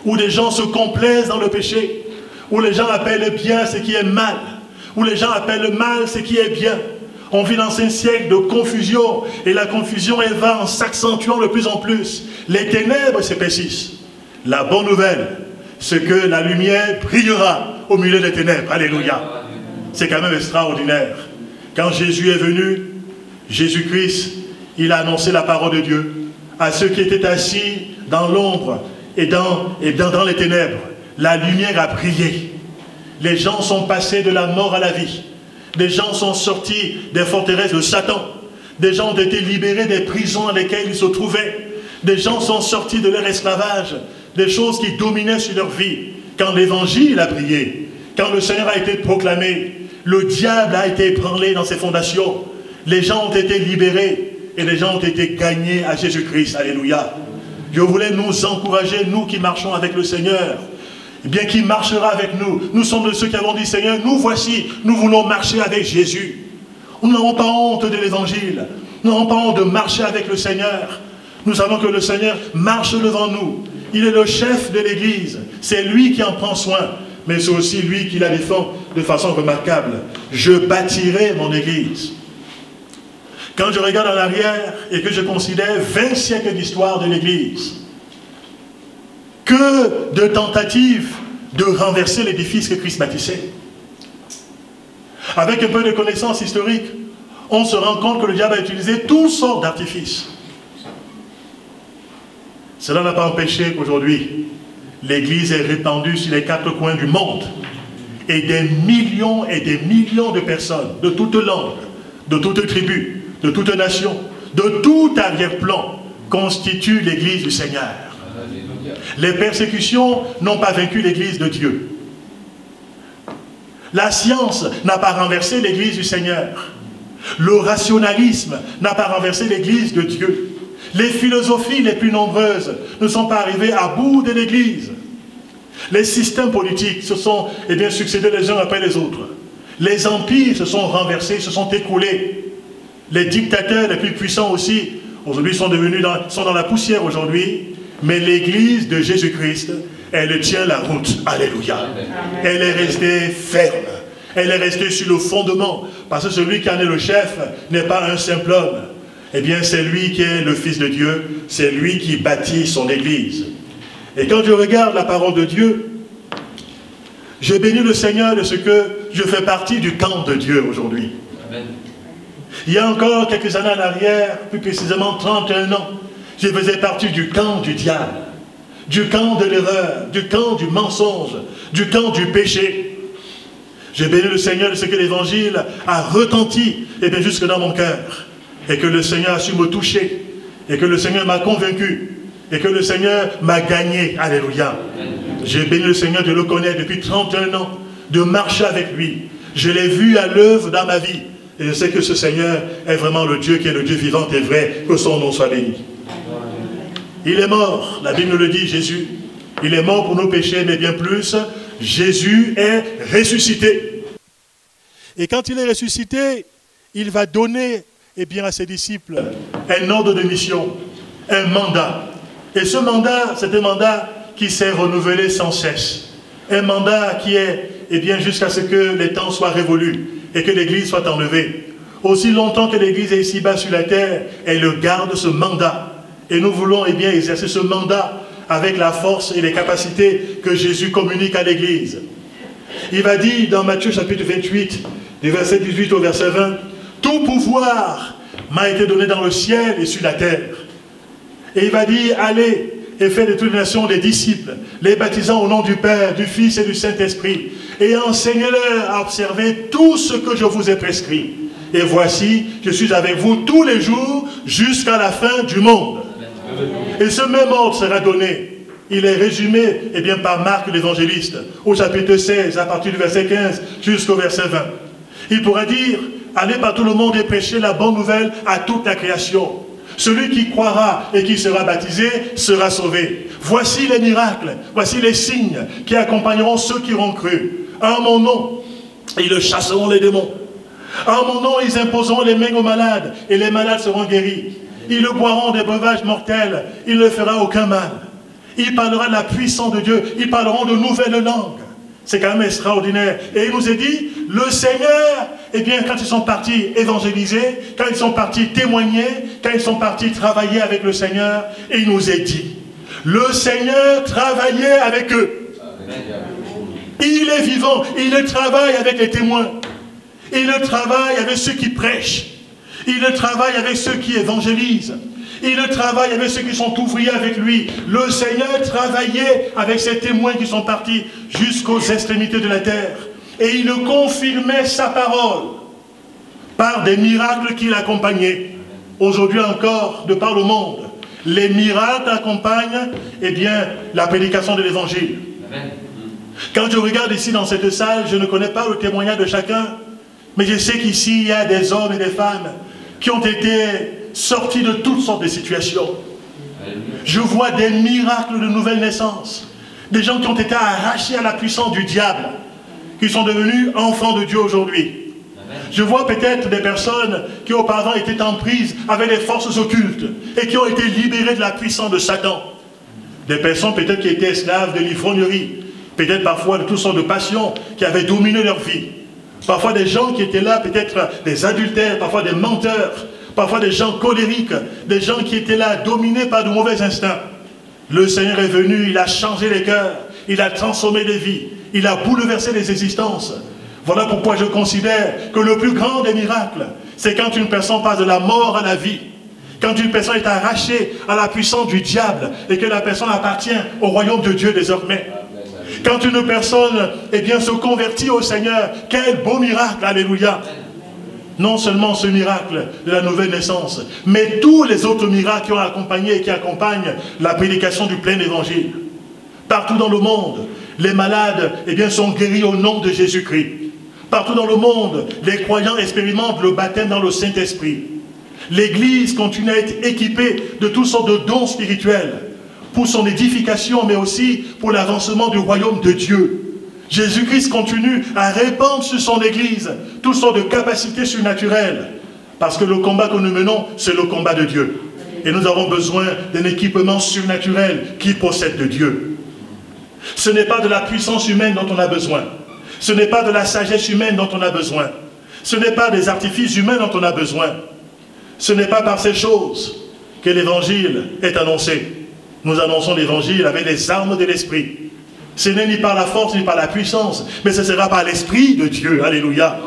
où les gens se complaisent dans le péché, où les gens appellent bien ce qui est mal, où les gens appellent mal ce qui est bien. On vit dans un siècle de confusion, et la confusion elle va en s'accentuant de plus en plus. Les ténèbres s'épaississent. La bonne nouvelle, c'est que la lumière brillera au milieu des ténèbres. Alléluia. C'est quand même extraordinaire. Quand Jésus est venu, Jésus-Christ, il a annoncé la parole de Dieu à ceux qui étaient assis dans l'ombre et dans les ténèbres. La lumière a brillé. Les gens sont passés de la mort à la vie. Des gens sont sortis des forteresses de Satan. Des gens ont été libérés des prisons dans lesquelles ils se trouvaient. Des gens sont sortis de leur esclavage, des choses qui dominaient sur leur vie. Quand l'évangile a brillé, quand le Seigneur a été proclamé, le diable a été ébranlé dans ses fondations. Les gens ont été libérés et les gens ont été gagnés à Jésus-Christ. Alléluia. Je voulais nous encourager, nous qui marchons avec le Seigneur, et bien qui marchera avec nous. Nous sommes de ceux qui avons dit, Seigneur, nous voici, nous voulons marcher avec Jésus. Nous n'avons pas honte de l'évangile. Nous n'avons pas honte de marcher avec le Seigneur. Nous savons que le Seigneur marche devant nous. Il est le chef de l'Église. C'est lui qui en prend soin. Mais c'est aussi lui qui la défend de façon remarquable. Je bâtirai mon Église. Quand je regarde en arrière et que je considère 20 siècles d'histoire de l'Église, que de tentatives de renverser l'édifice que Christ bâtissait. Avec un peu de connaissances historiques, on se rend compte que le diable a utilisé toutes sortes d'artifices. Cela n'a pas empêché qu'aujourd'hui, l'Église est répandue sur les 4 coins du monde. Et des millions de personnes, de toutes langues, de toutes tribus, de toute nation, de tout arrière-plan, constituent l'Église du Seigneur. Les persécutions n'ont pas vaincu l'Église de Dieu. La science n'a pas renversé l'Église du Seigneur. Le rationalisme n'a pas renversé l'Église de Dieu. Les philosophies les plus nombreuses ne sont pas arrivées à bout de l'Église. Les systèmes politiques se sont succédés les uns après les autres. Les empires se sont renversés, se sont écroulés. Les dictateurs les plus puissants aussi, aujourd'hui sont dans la poussière aujourd'hui. Mais l'Église de Jésus-Christ, elle tient la route. Alléluia. Amen. Elle est restée ferme. Elle est restée sur le fondement. Parce que celui qui en est le chef n'est pas un simple homme. Eh bien, c'est lui qui est le Fils de Dieu. C'est lui qui bâtit son Église. Et quand je regarde la parole de Dieu, je bénis le Seigneur de ce que je fais partie du camp de Dieu aujourd'hui. Il y a encore quelques années en arrière, plus précisément 31 ans, je faisais partie du camp du diable, du camp de l'erreur, du camp du mensonge, du camp du péché. J'ai béni le Seigneur de ce que l'évangile a retenti, et bien jusque dans mon cœur, et que le Seigneur a su me toucher, et que le Seigneur m'a convaincu, et que le Seigneur m'a gagné. Alléluia. J'ai béni le Seigneur de le connaître depuis 31 ans, de marcher avec lui. Je l'ai vu à l'œuvre dans ma vie, et je sais que ce Seigneur est vraiment le Dieu qui est le Dieu vivant et vrai, que son nom soit béni. Il est mort, la Bible le dit, Jésus. Il est mort pour nos péchés, mais bien plus, Jésus est ressuscité. Et quand il est ressuscité, il va donner à ses disciples un ordre de mission, un mandat. Et ce mandat, c'est un mandat qui s'est renouvelé sans cesse. Un mandat qui est jusqu'à ce que les temps soient révolus et que l'Église soit enlevée. Aussi longtemps que l'Église est ici-bas sur la terre, elle garde ce mandat. Et nous voulons exercer ce mandat avec la force et les capacités que Jésus communique à l'Église. Il va dire dans Matthieu chapitre 28, du verset 18 au verset 20, « Tout pouvoir m'a été donné dans le ciel et sur la terre. » Et il va dire, « Allez et faites de toutes les nations des disciples, les baptisant au nom du Père, du Fils et du Saint-Esprit, et enseignez-leur à observer tout ce que je vous ai prescrit. Et voici, je suis avec vous tous les jours jusqu'à la fin du monde. » Et ce même ordre sera donné. Il est résumé par Marc l'évangéliste, au chapitre 16, à partir du verset 15 jusqu'au verset 20. Il pourra dire, allez par tout le monde et prêchez la bonne nouvelle à toute la création. Celui qui croira et qui sera baptisé sera sauvé. Voici les miracles, voici les signes qui accompagneront ceux qui auront cru. En mon nom, ils chasseront les démons. En mon nom, ils imposeront les mains aux malades et les malades seront guéris. Ils boiront des breuvages mortels, il ne fera aucun mal. Il parlera de la puissance de Dieu, ils parleront de nouvelles langues. C'est quand même extraordinaire. Et il nous est dit, le Seigneur, quand ils sont partis évangéliser, quand ils sont partis témoigner, quand ils sont partis travailler avec le Seigneur, il nous est dit, le Seigneur travaillait avec eux. Il est vivant, il travaille avec les témoins. Il travaille avec ceux qui prêchent. Il travaille avec ceux qui évangélisent. Il travaille avec ceux qui sont ouvriers avec lui. Le Seigneur travaillait avec ces témoins qui sont partis jusqu'aux extrémités de la terre. Et il confirmait sa parole par des miracles qui l'accompagnaient. Aujourd'hui encore, de par le monde, les miracles accompagnent la prédication de l'évangile. Quand je regarde ici dans cette salle, je ne connais pas le témoignage de chacun, mais je sais qu'ici, il y a des hommes et des femmes qui ont été sortis de toutes sortes de situations. Je vois des miracles de nouvelle naissance. Des gens qui ont été arrachés à la puissance du diable, qui sont devenus enfants de Dieu aujourd'hui. Je vois peut-être des personnes qui auparavant étaient en prise avec les forces occultes et qui ont été libérées de la puissance de Satan. Des personnes peut-être qui étaient esclaves de l'ivrognerie, peut-être parfois de toutes sortes de passions qui avaient dominé leur vie. Parfois des gens qui étaient là, peut-être des adultères, parfois des menteurs, parfois des gens colériques, des gens qui étaient là, dominés par de mauvais instincts. Le Seigneur est venu, il a changé les cœurs, il a transformé les vies, il a bouleversé les existences. Voilà pourquoi je considère que le plus grand des miracles, c'est quand une personne passe de la mort à la vie. Quand une personne est arrachée à la puissance du diable et que la personne appartient au royaume de Dieu désormais. Quand une personne se convertit au Seigneur, quel beau miracle, alléluia. Non seulement ce miracle de la nouvelle naissance, mais tous les autres miracles qui ont accompagné et qui accompagnent la prédication du plein évangile. Partout dans le monde, les malades sont guéris au nom de Jésus-Christ. Partout dans le monde, les croyants expérimentent le baptême dans le Saint-Esprit. L'Église continue à être équipée de toutes sortes de dons spirituels pour son édification, mais aussi pour l'avancement du royaume de Dieu. Jésus-Christ continue à répandre sur son Église toutes sortes de capacités surnaturelles. Parce que le combat que nous menons, c'est le combat de Dieu. Et nous avons besoin d'un équipement surnaturel qui possède de Dieu. Ce n'est pas de la puissance humaine dont on a besoin. Ce n'est pas de la sagesse humaine dont on a besoin. Ce n'est pas des artifices humains dont on a besoin. Ce n'est pas par ces choses que l'évangile est annoncé. Nous annonçons l'évangile avec les armes de l'esprit. Ce n'est ni par la force ni par la puissance, mais ce sera par l'esprit de Dieu. Alléluia.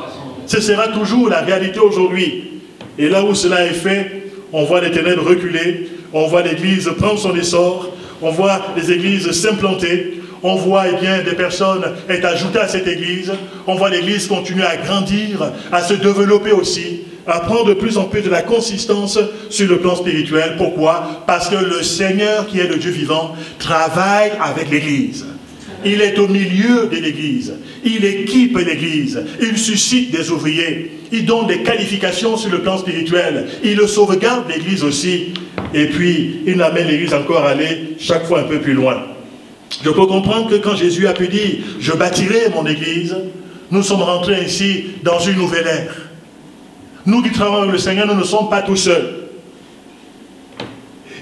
Ce sera toujours la réalité aujourd'hui. Et là où cela est fait, on voit les ténèbres reculer, on voit l'Église prendre son essor, on voit les églises s'implanter, on voit des personnes être ajoutées à cette Église, on voit l'Église continuer à grandir, à se développer aussi, à prendre de plus en plus de la consistance sur le plan spirituel. Pourquoi? Parce que le Seigneur, qui est le Dieu vivant, travaille avec l'Église. Il est au milieu de l'Église. Il équipe l'Église. Il suscite des ouvriers. Il donne des qualifications sur le plan spirituel. Il sauvegarde l'Église aussi. Et puis, il amène l'Église encore à aller chaque fois un peu plus loin. Je peux comprendre que quand Jésus a pu dire « Je bâtirai mon Église », nous sommes rentrés ici dans une nouvelle ère. Nous qui travaillons avec le Seigneur, nous ne sommes pas tout seuls.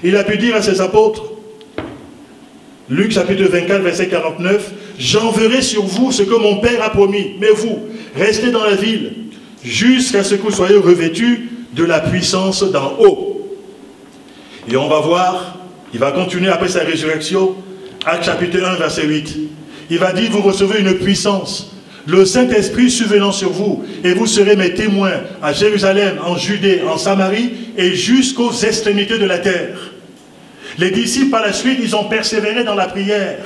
Il a pu dire à ses apôtres, Luc chapitre 24, verset 49, « J'enverrai sur vous ce que mon Père a promis, mais vous, restez dans la ville, jusqu'à ce que vous soyez revêtus de la puissance d'en haut. » Et on va voir, il va continuer après sa résurrection, Actes chapitre 1, verset 8. Il va dire, vous recevez une puissance, le Saint-Esprit survenant sur vous, et vous serez mes témoins à Jérusalem, en Judée, en Samarie, et jusqu'aux extrémités de la terre. Les disciples, par la suite, ils ont persévéré dans la prière.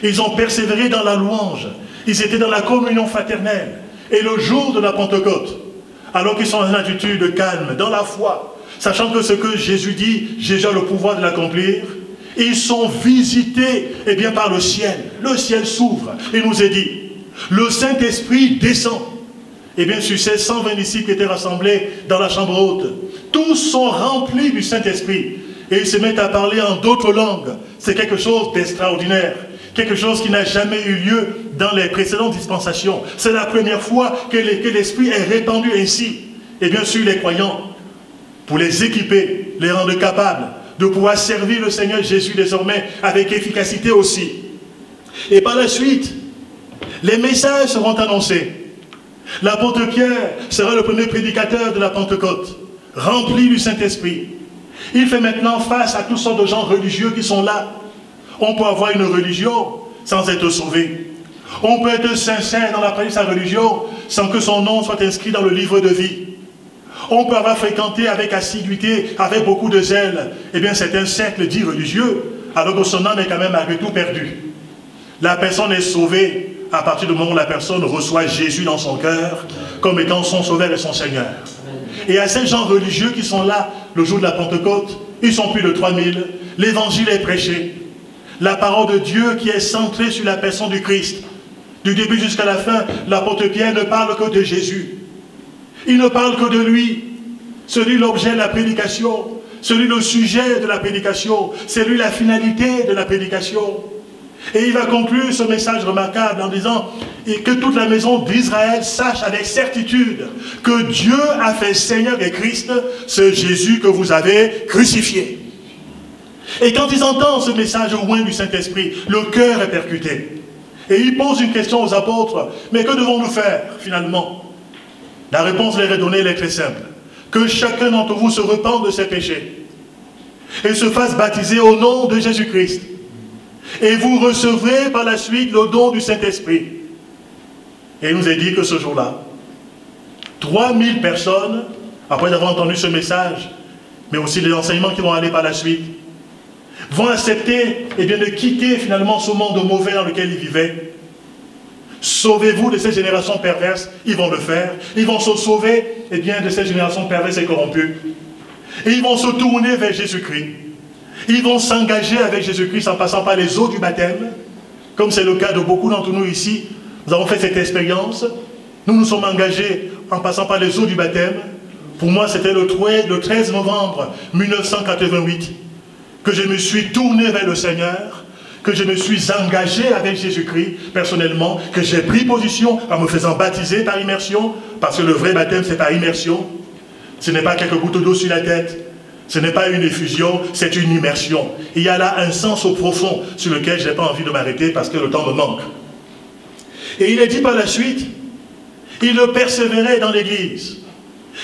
Ils ont persévéré dans la louange. Ils étaient dans la communion fraternelle. Et le jour de la Pentecôte, alors qu'ils sont dans une attitude de calme, dans la foi, sachant que ce que Jésus dit, j'ai le pouvoir de l'accomplir, ils sont visités par le ciel. Le ciel s'ouvre. Il nous est dit, le Saint-Esprit descend. Sur ces 120 disciples qui étaient rassemblés dans la chambre haute, tous sont remplis du Saint-Esprit. Et ils se mettent à parler en d'autres langues. C'est quelque chose d'extraordinaire. Quelque chose qui n'a jamais eu lieu dans les précédentes dispensations. C'est la première fois que l'Esprit est répandu ainsi. Et bien sûr, les croyants, pour les équiper, les rendre capables de pouvoir servir le Seigneur Jésus désormais avec efficacité aussi. Et par la suite, les messages seront annoncés. L'apôtre Pierre sera le premier prédicateur de la Pentecôte, rempli du Saint-Esprit. Il fait maintenant face à toutes sortes de gens religieux qui sont là. On peut avoir une religion sans être sauvé. On peut être sincère dans la pratique de sa religion sans que son nom soit inscrit dans le livre de vie. On peut avoir fréquenté avec assiduité, avec beaucoup de zèle, c'est un cercle dit religieux, alors que son âme est quand même malgré tout perdue. La personne est sauvée à partir du moment où la personne reçoit Jésus dans son cœur comme étant son sauveur et son Seigneur. Et à ces gens religieux qui sont là le jour de la Pentecôte, ils sont plus de 3000, l'évangile est prêché. La parole de Dieu qui est centrée sur la personne du Christ. Du début jusqu'à la fin, l'apôtre Pierre ne parle que de Jésus. Il ne parle que de lui. C'est lui l'objet de la prédication. C'est lui le sujet de la prédication. C'est lui la finalité de la prédication. Et il va conclure ce message remarquable en disant que toute la maison d'Israël sache avec certitude que Dieu a fait Seigneur et Christ ce Jésus que vous avez crucifié. Et quand ils entendent ce message oint du Saint-Esprit, le cœur est percuté. Et il pose une question aux apôtres, mais que devons-nous faire finalement? La réponse leur est donnée, elle est très simple. Que chacun d'entre vous se repente de ses péchés et se fasse baptiser au nom de Jésus-Christ. Et vous recevrez par la suite le don du Saint-Esprit. Et il nous est dit que ce jour-là, 3000 personnes, après avoir entendu ce message, mais aussi les enseignements qui vont aller par la suite, vont accepter de quitter finalement ce monde mauvais dans lequel ils vivaient. Sauvez-vous de ces générations perverses, ils vont le faire. Ils vont se sauver de ces générations perverses et corrompues. Et ils vont se tourner vers Jésus-Christ. Ils vont s'engager avec Jésus-Christ en passant par les eaux du baptême, comme c'est le cas de beaucoup d'entre nous ici. Nous avons fait cette expérience. Nous nous sommes engagés en passant par les eaux du baptême. Pour moi, c'était le 13 novembre 1988 que je me suis tourné vers le Seigneur, que je me suis engagé avec Jésus-Christ personnellement, que j'ai pris position en me faisant baptiser par immersion, parce que le vrai baptême c'est par immersion. Ce n'est pas quelques gouttes d'eau sur la tête, ce n'est pas une effusion, c'est une immersion. Il y a là un sens au profond sur lequel je n'ai pas envie de m'arrêter parce que le temps me manque. Et il est dit par la suite, il persévérait dans l'église.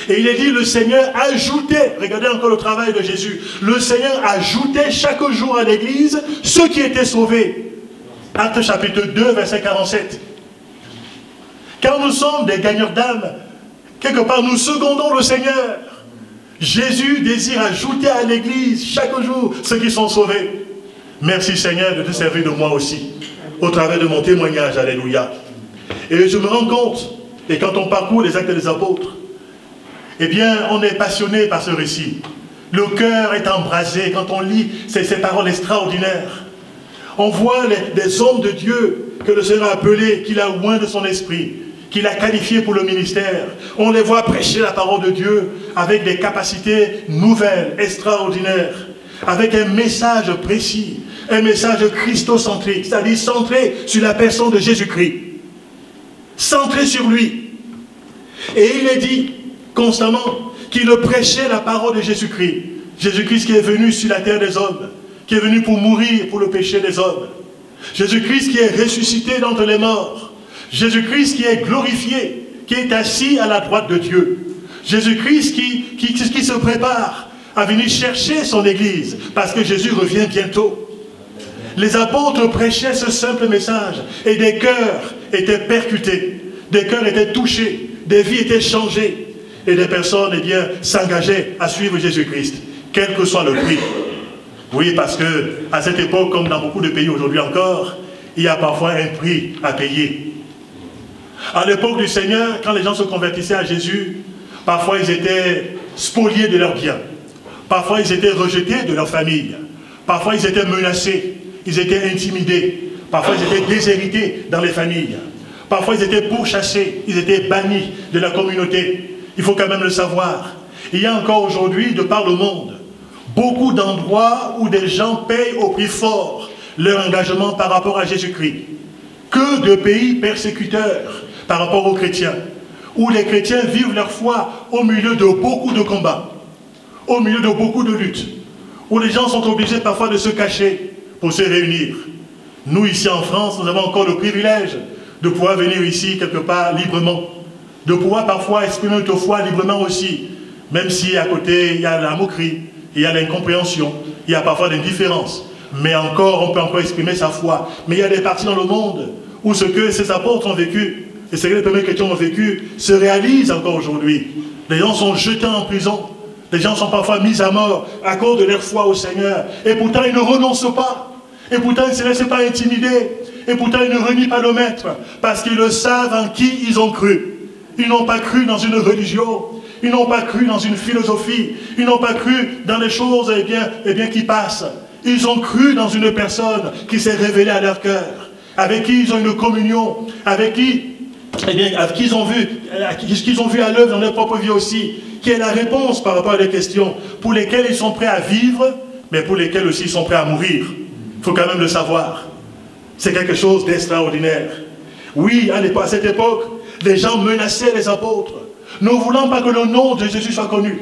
Et il est dit, le Seigneur ajoutait, regardez encore le travail de Jésus, le Seigneur ajoutait chaque jour à l'église ceux qui étaient sauvés. Actes chapitre 2, verset 47. Car nous sommes des gagneurs d'âme, quelque part nous secondons le Seigneur. Jésus désire ajouter à l'église chaque jour ceux qui sont sauvés. Merci Seigneur de te servir de moi aussi, au travers de mon témoignage, alléluia. Et je me rends compte, et quand on parcourt les actes des apôtres, eh bien, on est passionné par ce récit. Le cœur est embrasé quand on lit ces paroles extraordinaires. On voit les hommes de Dieu que le Seigneur a appelés, qu'il a oint de son esprit, qu'il a qualifiés pour le ministère. On les voit prêcher la parole de Dieu avec des capacités nouvelles, extraordinaires, avec un message précis, un message christocentrique, c'est-à-dire centré sur la personne de Jésus-Christ, centré sur lui. Et il est dit constamment qu'il prêchait la parole de Jésus-Christ. Jésus-Christ qui est venu sur la terre des hommes, qui est venu pour mourir pour le péché des hommes. Jésus-Christ qui est ressuscité d'entre les morts. Jésus-Christ qui est glorifié, qui est assis à la droite de Dieu. Jésus-Christ qui se prépare à venir chercher son Église, parce que Jésus revient bientôt. Les apôtres prêchaient ce simple message, et des cœurs étaient percutés, des cœurs étaient touchés, des vies étaient changées. Et des personnes, eh bien, s'engageaient à suivre Jésus-Christ, quel que soit le prix. Oui, parce que à cette époque, comme dans beaucoup de pays aujourd'hui encore, il y a parfois un prix à payer. À l'époque du Seigneur, quand les gens se convertissaient à Jésus, parfois ils étaient spoliés de leurs biens. Parfois ils étaient rejetés de leur famille. Parfois ils étaient menacés, ils étaient intimidés. Parfois ils étaient déshérités dans les familles. Parfois ils étaient pourchassés, ils étaient bannis de la communauté. Il faut quand même le savoir. Il y a encore aujourd'hui, de par le monde, beaucoup d'endroits où des gens payent au prix fort leur engagement par rapport à Jésus-Christ. Que de pays persécuteurs par rapport aux chrétiens, où les chrétiens vivent leur foi au milieu de beaucoup de combats, au milieu de beaucoup de luttes, où les gens sont obligés parfois de se cacher pour se réunir. Nous, ici en France, nous avons encore le privilège de pouvoir venir ici quelque part librement, de pouvoir parfois exprimer notre foi librement aussi, même si à côté il y a la moquerie, il y a l'incompréhension, il y a parfois des différences. Mais encore, on peut encore exprimer sa foi. Mais il y a des parties dans le monde où ce que ces apôtres ont vécu, et ce que les premiers chrétiens ont vécu, se réalise encore aujourd'hui. Les gens sont jetés en prison, les gens sont parfois mis à mort à cause de leur foi au Seigneur. Et pourtant, ils ne renoncent pas. Et pourtant, ils ne se laissent pas intimider. Et pourtant, ils ne renient pas le Maître, parce qu'ils le savent en qui ils ont cru. Ils n'ont pas cru dans une religion, ils n'ont pas cru dans une philosophie, ils n'ont pas cru dans les choses eh bien, qui passent. Ils ont cru dans une personne qui s'est révélée à leur cœur, avec qui ils ont une communion, avec qui, eh bien, qu'ils ont vu à l'œuvre dans leur propre vie aussi, qui est la réponse par rapport à des questions pour lesquelles ils sont prêts à vivre, mais pour lesquelles aussi ils sont prêts à mourir. Il faut quand même le savoir. C'est quelque chose d'extraordinaire. Oui, à cette époque, les gens menaçaient les apôtres, ne voulant pas que le nom de Jésus soit connu.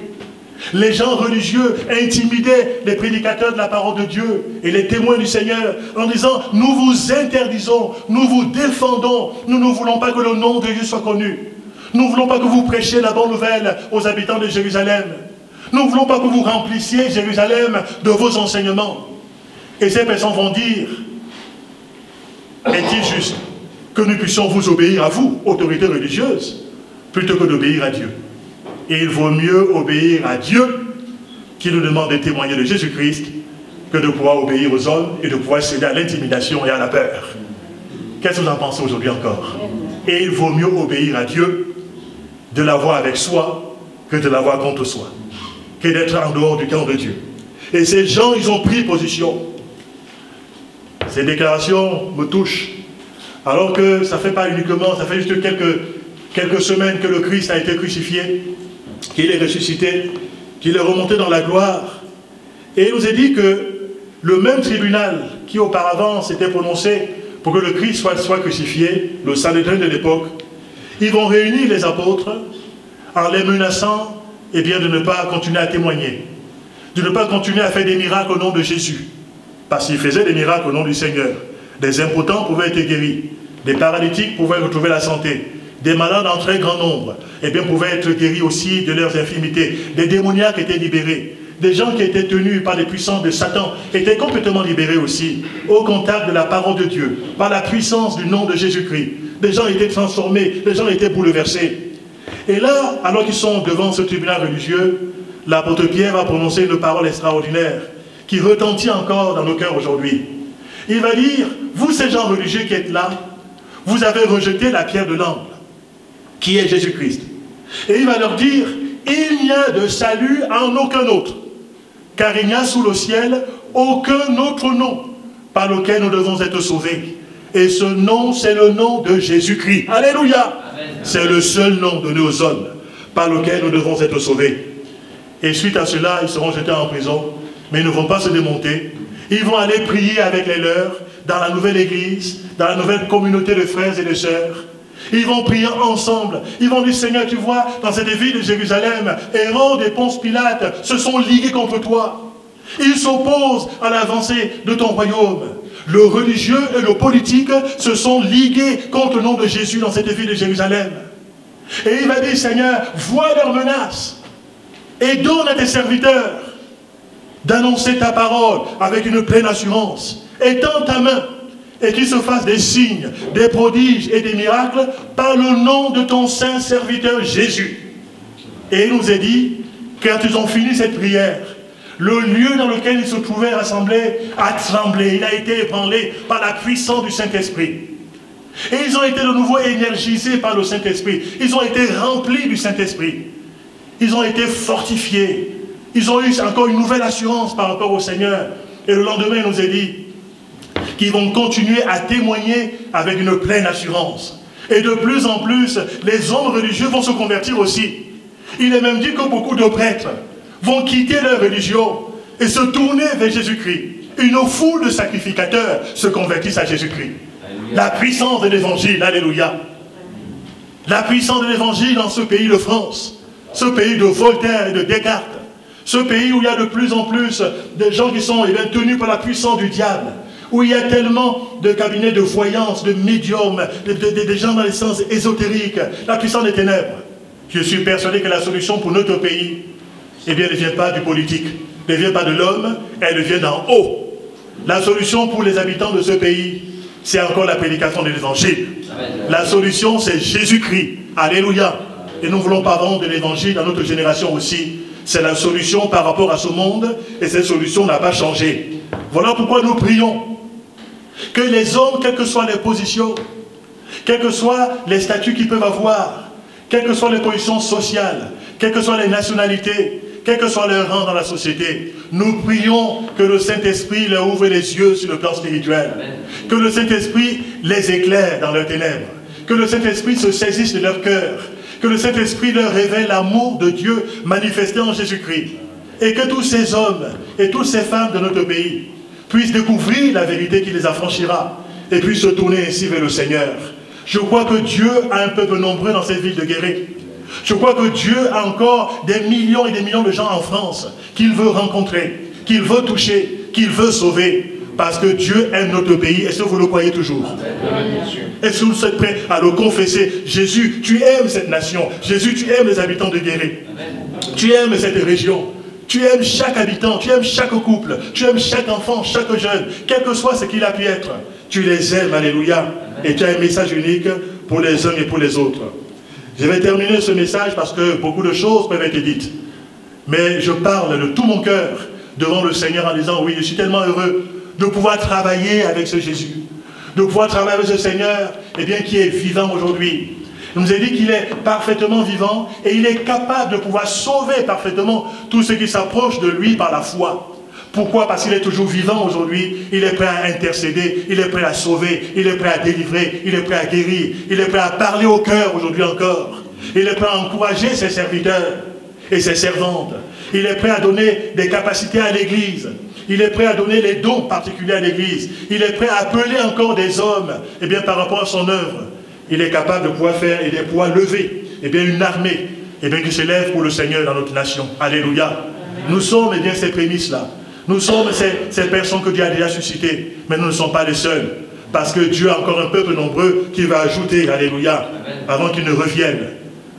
Les gens religieux intimidaient les prédicateurs de la parole de Dieu et les témoins du Seigneur en disant « Nous vous interdisons, nous vous défendons, nous ne voulons pas que le nom de Jésus soit connu. Nous ne voulons pas que vous prêchiez la bonne nouvelle aux habitants de Jérusalem. Nous ne voulons pas que vous remplissiez Jérusalem de vos enseignements. » Et ces personnes vont dire « Est-il juste que nous puissions vous obéir à vous, autorités religieuses, plutôt que d'obéir à Dieu. Et il vaut mieux obéir à Dieu qui nous demande de témoigner de Jésus-Christ que de pouvoir obéir aux hommes et de pouvoir céder à l'intimidation et à la peur. Qu'est-ce que vous en pensez aujourd'hui encore? Et il vaut mieux obéir à Dieu, de l'avoir avec soi, que de l'avoir contre soi, que d'être en dehors du camp de Dieu. Et ces gens, ils ont pris position. Ces déclarations me touchent. Alors que ça ne fait pas uniquement, ça fait juste quelques semaines que le Christ a été crucifié, qu'il est ressuscité, qu'il est remonté dans la gloire. Et il nous est dit que le même tribunal qui auparavant s'était prononcé pour que le Christ soit crucifié, le Sanhédrin de l'époque, ils vont réunir les apôtres en les menaçant de ne pas continuer à témoigner, de ne pas continuer à faire des miracles au nom de Jésus. Parce qu'ils faisaient des miracles au nom du Seigneur. Des impotents pouvaient être guéris, des paralytiques pouvaient retrouver la santé, des malades en très grand nombre pouvaient être guéris aussi de leurs infirmités, des démoniaques étaient libérés, des gens qui étaient tenus par les puissances de Satan étaient complètement libérés aussi, au contact de la parole de Dieu, par la puissance du nom de Jésus-Christ. Des gens étaient transformés, des gens étaient bouleversés. Et là, alors qu'ils sont devant ce tribunal religieux, l'apôtre Pierre va prononcer une parole extraordinaire qui retentit encore dans nos cœurs aujourd'hui. Il va dire, vous ces gens religieux qui êtes là, vous avez rejeté la pierre de l'angle, qui est Jésus-Christ. Et il va leur dire, il n'y a de salut en aucun autre, car il n'y a sous le ciel aucun autre nom par lequel nous devons être sauvés. Et ce nom, c'est le nom de Jésus-Christ. Alléluia! C'est le seul nom donné aux hommes par lequel nous devons être sauvés. Et suite à cela, ils seront jetés en prison, mais ils ne vont pas se démonter. Ils vont aller prier avec les leurs dans la nouvelle église, dans la nouvelle communauté de frères et de sœurs. Ils vont prier ensemble. Ils vont dire, Seigneur, tu vois, dans cette ville de Jérusalem, Hérode et Ponce Pilate se sont ligués contre toi. Ils s'opposent à l'avancée de ton royaume. Le religieux et le politique se sont ligués contre le nom de Jésus dans cette ville de Jérusalem. Et il va dire, Seigneur, vois leurs menaces et donne à tes serviteurs d'annoncer ta parole avec une pleine assurance. Étends ta main et qu'il se fasse des signes, des prodiges et des miracles par le nom de ton saint serviteur Jésus. Et il nous est dit, quand ils ont fini cette prière, le lieu dans lequel ils se trouvaient rassemblés a tremblé, il a été ébranlé par la puissance du Saint-Esprit. Et ils ont été de nouveau énergisés par le Saint-Esprit. Ils ont été remplis du Saint-Esprit. Ils ont été fortifiés. Ils ont eu encore une nouvelle assurance par rapport au Seigneur. Et le lendemain, il nous est dit qu'ils vont continuer à témoigner avec une pleine assurance. Et de plus en plus, les hommes religieux vont se convertir aussi. Il est même dit que beaucoup de prêtres vont quitter leur religion et se tourner vers Jésus-Christ. Une foule de sacrificateurs se convertissent à Jésus-Christ. La puissance de l'évangile, alléluia. La puissance de l'évangile dans ce pays de France, ce pays de Voltaire et de Descartes, ce pays où il y a de plus en plus de gens qui sont tenus par la puissance du diable, où il y a tellement de cabinets de voyance, de médiums, de gens dans les sens ésotériques, la puissance des ténèbres. Je suis persuadé que la solution pour notre pays, ne vient pas du politique, ne vient pas de l'homme, elle vient d'en haut. La solution pour les habitants de ce pays, c'est encore la prédication de l'évangile. La solution, c'est Jésus-Christ. Alléluia. Et nous ne voulons pas vendre l'évangile dans notre génération aussi. C'est la solution par rapport à ce monde, et cette solution n'a pas changé. Voilà pourquoi nous prions que les hommes, quelles que soient les positions, quels que soient les statuts qu'ils peuvent avoir, quelles que soient les positions sociales, quelles que soient les nationalités, quel que soit leur rang dans la société, nous prions que le Saint-Esprit leur ouvre les yeux sur le plan spirituel. Amen. Que le Saint-Esprit les éclaire dans leurs ténèbres. Que le Saint-Esprit se saisisse de leur cœur. Que le Saint-Esprit leur révèle l'amour de Dieu manifesté en Jésus-Christ. Et que tous ces hommes et toutes ces femmes de notre pays puissent découvrir la vérité qui les affranchira et puissent se tourner ainsi vers le Seigneur. Je crois que Dieu a un peuple nombreux dans cette ville de Guéret. Je crois que Dieu a encore des millions et des millions de gens en France qu'il veut rencontrer, qu'il veut toucher, qu'il veut sauver. Parce que Dieu aime notre pays. Est-ce que vous le croyez toujours? Est-ce que vous êtes prêts à le confesser? Jésus, tu aimes cette nation. Jésus, tu aimes les habitants de Guéret. Tu aimes cette région. Tu aimes chaque habitant, tu aimes chaque couple, tu aimes chaque enfant, chaque jeune, quel que soit ce qu'il a pu être. Tu les aimes, alléluia. Et tu as un message unique pour les uns et pour les autres. Je vais terminer ce message parce que beaucoup de choses peuvent être dites. Mais je parle de tout mon cœur devant le Seigneur en disant, oui, je suis tellement heureux de pouvoir travailler avec ce Jésus, de pouvoir travailler avec ce Seigneur, qui est vivant aujourd'hui. Il nous a dit qu'il est parfaitement vivant et il est capable de pouvoir sauver parfaitement tous ceux qui s'approchent de lui par la foi. Pourquoi? Parce qu'il est toujours vivant aujourd'hui, il est prêt à intercéder, il est prêt à sauver, il est prêt à délivrer, il est prêt à guérir, il est prêt à parler au cœur aujourd'hui encore. Il est prêt à encourager ses serviteurs et ses servantes. Il est prêt à donner des capacités à l'Église. Il est prêt à donner les dons particuliers à l'Église. Il est prêt à appeler encore des hommes, eh bien, par rapport à son œuvre. Il est capable de pouvoir faire et de pouvoir lever, eh bien, une armée, eh bien, qui s'élève pour le Seigneur dans notre nation. Alléluia. Amen. Nous sommes, eh bien, ces prémices-là. Nous sommes ces personnes que Dieu a déjà suscitées, mais nous ne sommes pas les seuls. Parce que Dieu a encore un peuple nombreux qui va ajouter, alléluia, avant qu'il ne revienne.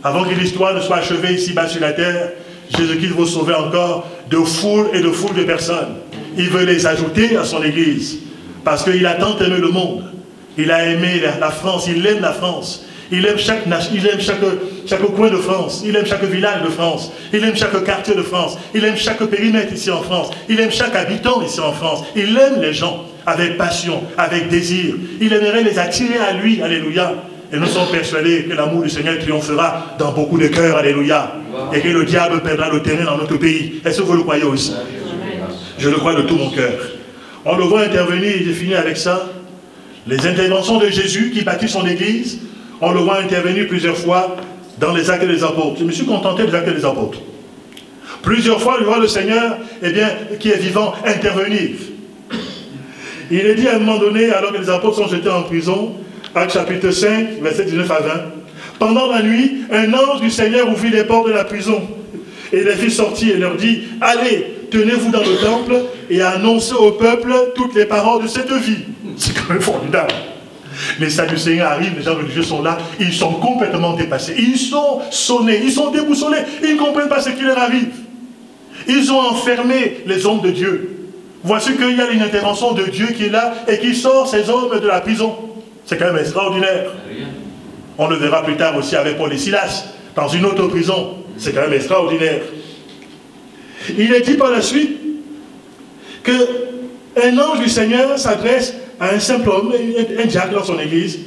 Avant que l'histoire ne soit achevée ici-bas sur la terre, Jésus-Christ va sauver encore de foules et de foules de personnes. Il veut les ajouter à son Église. Parce qu'il a tant aimé le monde. Il a aimé la France, il aime la France. Il aime chaque coin de France. Il aime chaque village de France. Il aime chaque quartier de France. Il aime chaque périmètre ici en France. Il aime chaque habitant ici en France. Il aime les gens avec passion, avec désir. Il aimerait les attirer à lui. Alléluia. Et nous sommes persuadés que l'amour du Seigneur triomphera dans beaucoup de cœurs. Alléluia. Et que le diable perdra le terrain dans notre pays. Est-ce que vous le croyez aussi? Je le crois de tout mon cœur. On le voit intervenir, et j'ai fini avec ça. Les interventions de Jésus qui bâtit son Église, on le voit intervenir plusieurs fois dans les actes des apôtres. Je me suis contenté des actes des apôtres. Plusieurs fois, je vois le Seigneur, eh bien, qui est vivant, intervenir. Il est dit à un moment donné, alors que les apôtres sont jetés en prison, Actes chapitre 5, versets 19 à 20, pendant la nuit, un ange du Seigneur ouvrit les portes de la prison et les fit sortir et leur dit, allez, tenez-vous dans le temple et annoncez au peuple toutes les paroles de cette vie. C'est quand même formidable. Les Sadducéens arrivent, les gens religieux sont là, ils sont complètement dépassés. Ils sont sonnés, ils sont déboussolés, ils ne comprennent pas ce qui leur arrive. Ils ont enfermé les hommes de Dieu. Voici qu'il y a une intervention de Dieu qui est là et qui sort ces hommes de la prison. C'est quand même extraordinaire. On le verra plus tard aussi avec Paul et Silas, dans une autre prison. C'est quand même extraordinaire. Il est dit par la suite qu'un ange du Seigneur s'adresse à un simple homme, un diacre dans son église,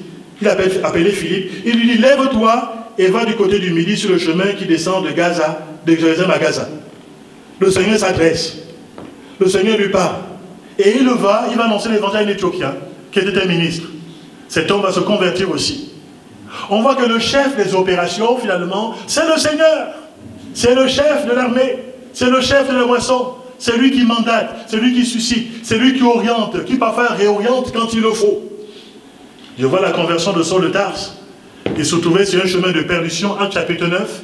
il appelé Philippe. Il lui dit, lève-toi et va du côté du midi sur le chemin qui descend de Gaza, de Jérusalem à Gaza. Le Seigneur s'adresse. Le Seigneur lui parle. Et il va annoncer l'évangile à un Éthiopien, qui était un ministre. Cet homme va se convertir aussi. On voit que le chef des opérations, finalement, c'est le Seigneur. C'est le chef de l'armée. C'est le chef de la moisson. C'est lui qui mandate, c'est lui qui suscite, c'est lui qui oriente, qui parfois réoriente quand il le faut. Je Je vois la conversion de Saul de Tarse. Il se trouvait sur un chemin de perdition, Actes chapitre 9,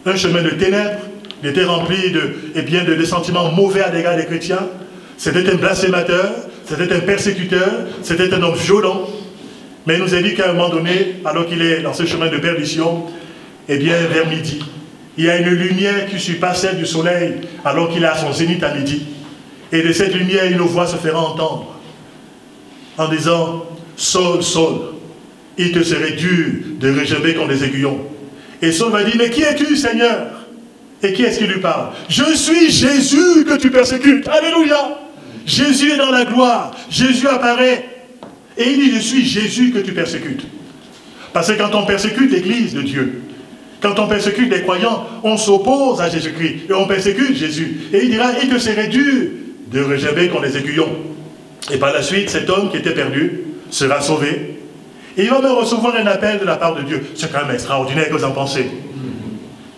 un chemin de ténèbres. Il était rempli de sentiments mauvais à l'égard des chrétiens. C'était un blasphémateur, c'était un persécuteur, c'était un homme violent. Mais il nous a dit qu'à un moment donné, alors qu'il est dans ce chemin de perdition, vers midi, il y a une lumière qui surpasse celle du soleil, alors qu'il est à son zénith à midi. Et de cette lumière, une voix se fera entendre, en disant, « Saul, Saul, il te serait dur de régerber comme des aiguillons. » Et Saul va dire, « Mais qui es-tu, Seigneur ?» Et qui est-ce qui lui parle? « Je suis Jésus que tu persécutes. » Alléluia. Jésus est dans la gloire. Jésus apparaît. Et il dit, « Je suis Jésus que tu persécutes. » Parce que quand on persécute l'Église de Dieu, quand on persécute les croyants, on s'oppose à Jésus-Christ. Et on persécute Jésus. Et il dira, « Il te serait dur de régerber comme des aiguillons. » Et par la suite, cet homme qui était perdu sera sauvé. Et il va même recevoir un appel de la part de Dieu. C'est quand même extraordinaire, que vous en pensez.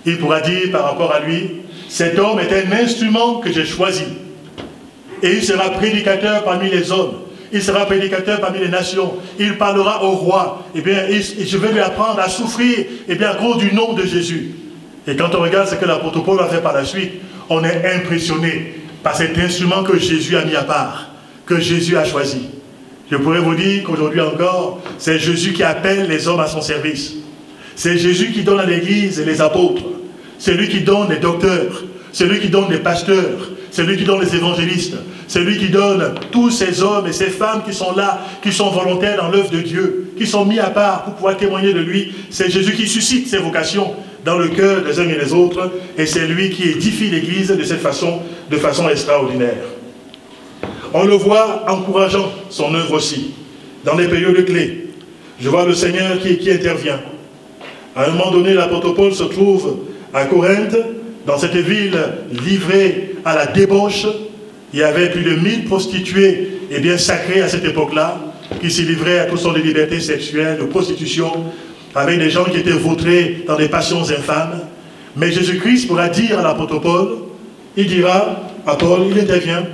Il pourra dire par rapport à lui, cet homme est un instrument que j'ai choisi. Et il sera prédicateur parmi les hommes. Il sera prédicateur parmi les nations. Il parlera au roi. Je vais lui apprendre à souffrir à cause du nom de Jésus. Et quand on regarde ce que l'apôtre Paul va faire par la suite, on est impressionné par cet instrument que Jésus a mis à part, que Jésus a choisi. Je pourrais vous dire qu'aujourd'hui encore, c'est Jésus qui appelle les hommes à son service. C'est Jésus qui donne à l'Église les apôtres. C'est lui qui donne les docteurs. C'est lui qui donne les pasteurs. C'est lui qui donne les évangélistes. C'est lui qui donne tous ces hommes et ces femmes qui sont là, qui sont volontaires dans l'œuvre de Dieu, qui sont mis à part pour pouvoir témoigner de lui. C'est Jésus qui suscite ces vocations dans le cœur des uns et des autres. Et c'est lui qui édifie l'Église de cette façon, de façon extraordinaire. On le voit encourageant son œuvre aussi, dans des périodes clés. Je vois le Seigneur qui intervient. À un moment donné, l'apôtre Paul se trouve à Corinthe, dans cette ville livrée à la débauche. Il y avait plus de 1000 prostituées sacrées à cette époque-là, qui s'y livraient à toutes sortes de libertés sexuelles, de prostitution, avec des gens qui étaient vautrés dans des passions infâmes. Mais Jésus-Christ pourra dire à l'apôtre Paul, il dira à Paul, il intervient,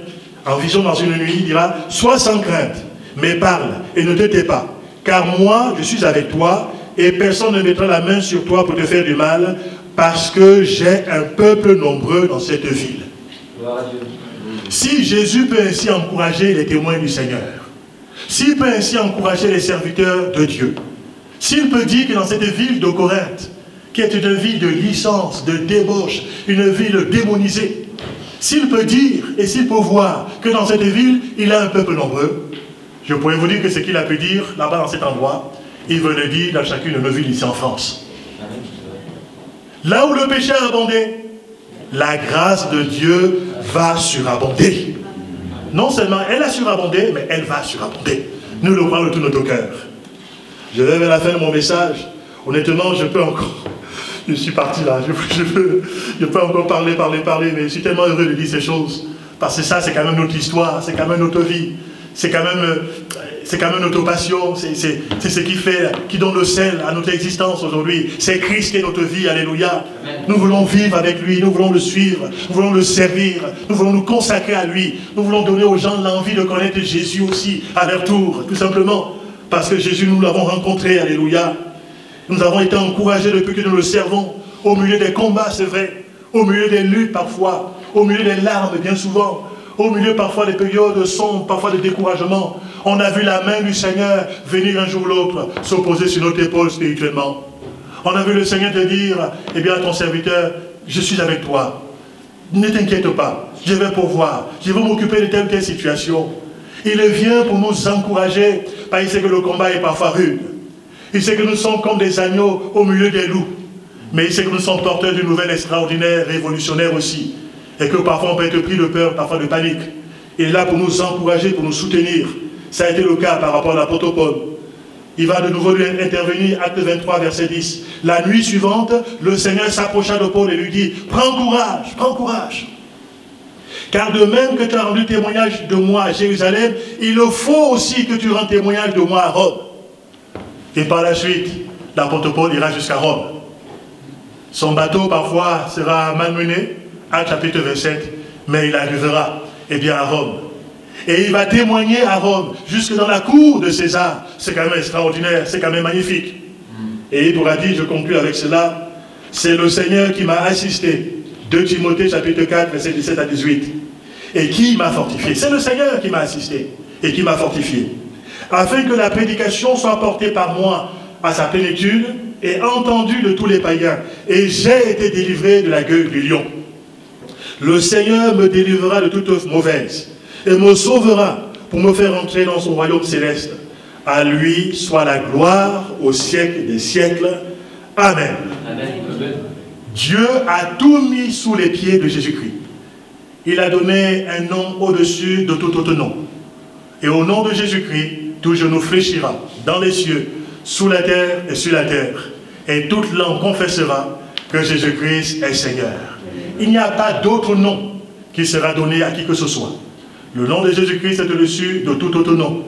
En vision dans une nuit, il dira, sois sans crainte, mais parle et ne te tais pas, car moi, je suis avec toi, et personne ne mettra la main sur toi pour te faire du mal, parce que j'ai un peuple nombreux dans cette ville. Si Jésus peut ainsi encourager les témoins du Seigneur, s'il peut ainsi encourager les serviteurs de Dieu, s'il peut dire que dans cette ville de Corinthe, qui est une ville de licence, de débauche, une ville démonisée, s'il peut dire et s'il peut voir que dans cette ville, il a un peuple nombreux, je pourrais vous dire que ce qu'il a pu dire là-bas dans cet endroit, il veut le dire dans chacune de nos villes ici en France. Là où le péché a abondé, la grâce de Dieu va surabonder. Non seulement elle a surabondé, mais elle va surabonder. Nous le croyons de tout notre cœur. Je vais vers la fin de mon message. Honnêtement, je peux encore... Je suis parti là, je peux encore parler, mais je suis tellement heureux de dire ces choses. Parce que ça, c'est quand même notre histoire, c'est quand même notre vie. C'est quand même notre passion, c'est ce qui donne le sel à notre existence aujourd'hui. C'est Christ qui est notre vie, alléluia. Nous voulons vivre avec lui, nous voulons le suivre, nous voulons le servir, nous voulons nous consacrer à lui. Nous voulons donner aux gens l'envie de connaître Jésus aussi, à leur tour, tout simplement. Parce que Jésus, nous l'avons rencontré, alléluia. Nous avons été encouragés depuis que nous le servons, au milieu des combats, c'est vrai, au milieu des luttes parfois, au milieu des larmes bien souvent, au milieu parfois des périodes sombres, parfois de découragement. On a vu la main du Seigneur venir un jour ou l'autre s'opposer sur notre épaule spirituellement. On a vu le Seigneur te dire, eh bien à ton serviteur, je suis avec toi. Ne t'inquiète pas, je vais pourvoir, je vais m'occuper de telle ou telle situation. Il vient pour nous encourager, parce qu'il sait que le combat est parfois rude. Il sait que nous sommes comme des agneaux au milieu des loups. Mais il sait que nous sommes porteurs d'une nouvelle extraordinaire, révolutionnaire aussi. Et que parfois on peut être pris de peur, parfois de panique. Il est là pour nous encourager, pour nous soutenir. Ça a été le cas par rapport à l'apôtre Paul. Il va de nouveau lui intervenir, acte 23, verset 10. La nuit suivante, le Seigneur s'approcha de Paul et lui dit, prends courage, prends courage. Car de même que tu as rendu témoignage de moi à Jérusalem, il faut aussi que tu rendes témoignage de moi à Rome. Et par la suite, l'apôtre Paul ira jusqu'à Rome. Son bateau parfois sera malmené, Acte chapitre 27, mais il arrivera, eh bien, à Rome. Et il va témoigner à Rome, jusque dans la cour de César. C'est quand même extraordinaire, c'est quand même magnifique. Et il pourra dire, je conclue avec cela, c'est le Seigneur qui m'a assisté. 2 Timothée chapitre 4, verset 17 à 18. Et qui m'a fortifié? C'est le Seigneur qui m'a assisté et qui m'a fortifié. Afin que la prédication soit portée par moi à sa plénitude et entendue de tous les païens. Et j'ai été délivré de la gueule du lion. Le Seigneur me délivrera de toute œuvre mauvaise et me sauvera pour me faire entrer dans son royaume céleste. À lui soit la gloire au siècle des siècles. Amen. Amen. Dieu a tout mis sous les pieds de Jésus-Christ. Il a donné un nom au-dessus de tout autre nom. Et au nom de Jésus-Christ, tout genou fléchira dans les cieux, sous la terre et sur la terre. Et toute langue confessera que Jésus-Christ est Seigneur. Il n'y a pas d'autre nom qui sera donné à qui que ce soit. Le nom de Jésus-Christ est au-dessus de tout autre nom.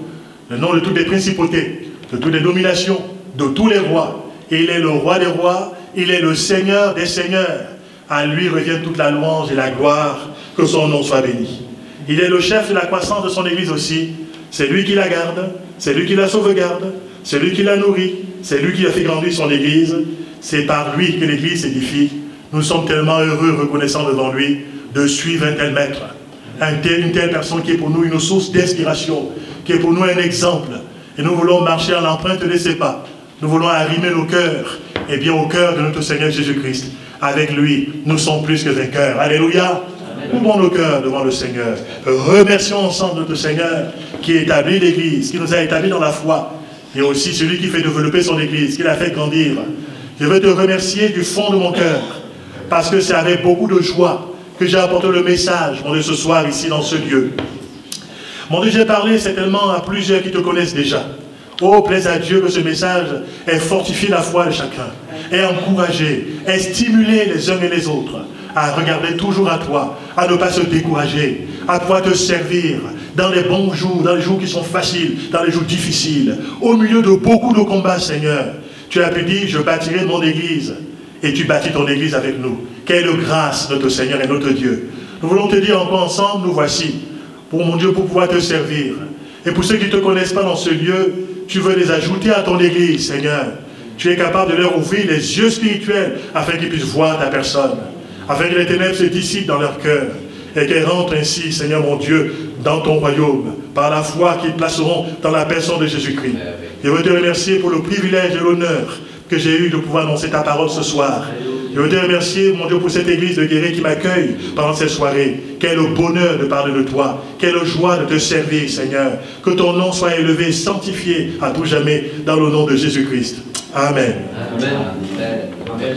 Le nom de toutes les principautés, de toutes les dominations, de tous les rois. Il est le roi des rois, il est le Seigneur des seigneurs. À lui revient toute la louange et la gloire, que son nom soit béni. Il est le chef de la croissance de son Église aussi. C'est lui qui la garde, c'est lui qui la sauvegarde, c'est lui qui la nourrit, c'est lui qui a fait grandir son Église. C'est par lui que l'Église s'édifie. Nous sommes tellement heureux, reconnaissants devant lui, de suivre un tel maître. Une telle personne qui est pour nous une source d'inspiration, qui est pour nous un exemple. Et nous voulons marcher à l'empreinte de ses pas. Nous voulons arrimer nos cœurs, et bien au cœur de notre Seigneur Jésus-Christ. Avec lui, nous sommes plus que vainqueurs. Alléluia. Ouvrons nos cœurs devant le Seigneur. Remercions ensemble notre Seigneur qui établit l'Église, qui nous a établis dans la foi. Et aussi celui qui fait développer son Église, qui l'a fait grandir. Je veux te remercier du fond de mon cœur, parce que c'est avec beaucoup de joie que j'ai apporté le message, mon Dieu, ce soir ici dans ce lieu. Mon Dieu, j'ai parlé certainement à plusieurs qui te connaissent déjà. Oh, plaise à Dieu que ce message ait fortifié la foi de chacun, ait encouragé, ait stimulé les uns et les autres à regarder toujours à toi, à ne pas se décourager, à pouvoir te servir dans les bons jours, dans les jours qui sont faciles, dans les jours difficiles, au milieu de beaucoup de combats, Seigneur. Tu as pu dire, je bâtirai mon Église, et tu bâtis ton Église avec nous. Quelle grâce, notre Seigneur et notre Dieu. Nous voulons te dire encore ensemble, nous voici, pour mon Dieu, pour pouvoir te servir. Et pour ceux qui ne te connaissent pas dans ce lieu, tu veux les ajouter à ton Église, Seigneur. Tu es capable de leur ouvrir les yeux spirituels afin qu'ils puissent voir ta personne, afin que les ténèbres se dissipent dans leur cœur et qu'elles rentrent ainsi, Seigneur mon Dieu, dans ton royaume, par la foi qu'ils placeront dans la personne de Jésus-Christ. Je veux te remercier pour le privilège et l'honneur que j'ai eu de pouvoir annoncer ta parole ce soir. Je veux te remercier, mon Dieu, pour cette église de Guéret qui m'accueille pendant cette soirée. Quel bonheur de parler de toi. Quelle joie de te servir, Seigneur. Que ton nom soit élevé, sanctifié à tout jamais, dans le nom de Jésus-Christ. Amen. Amen. Amen. Amen.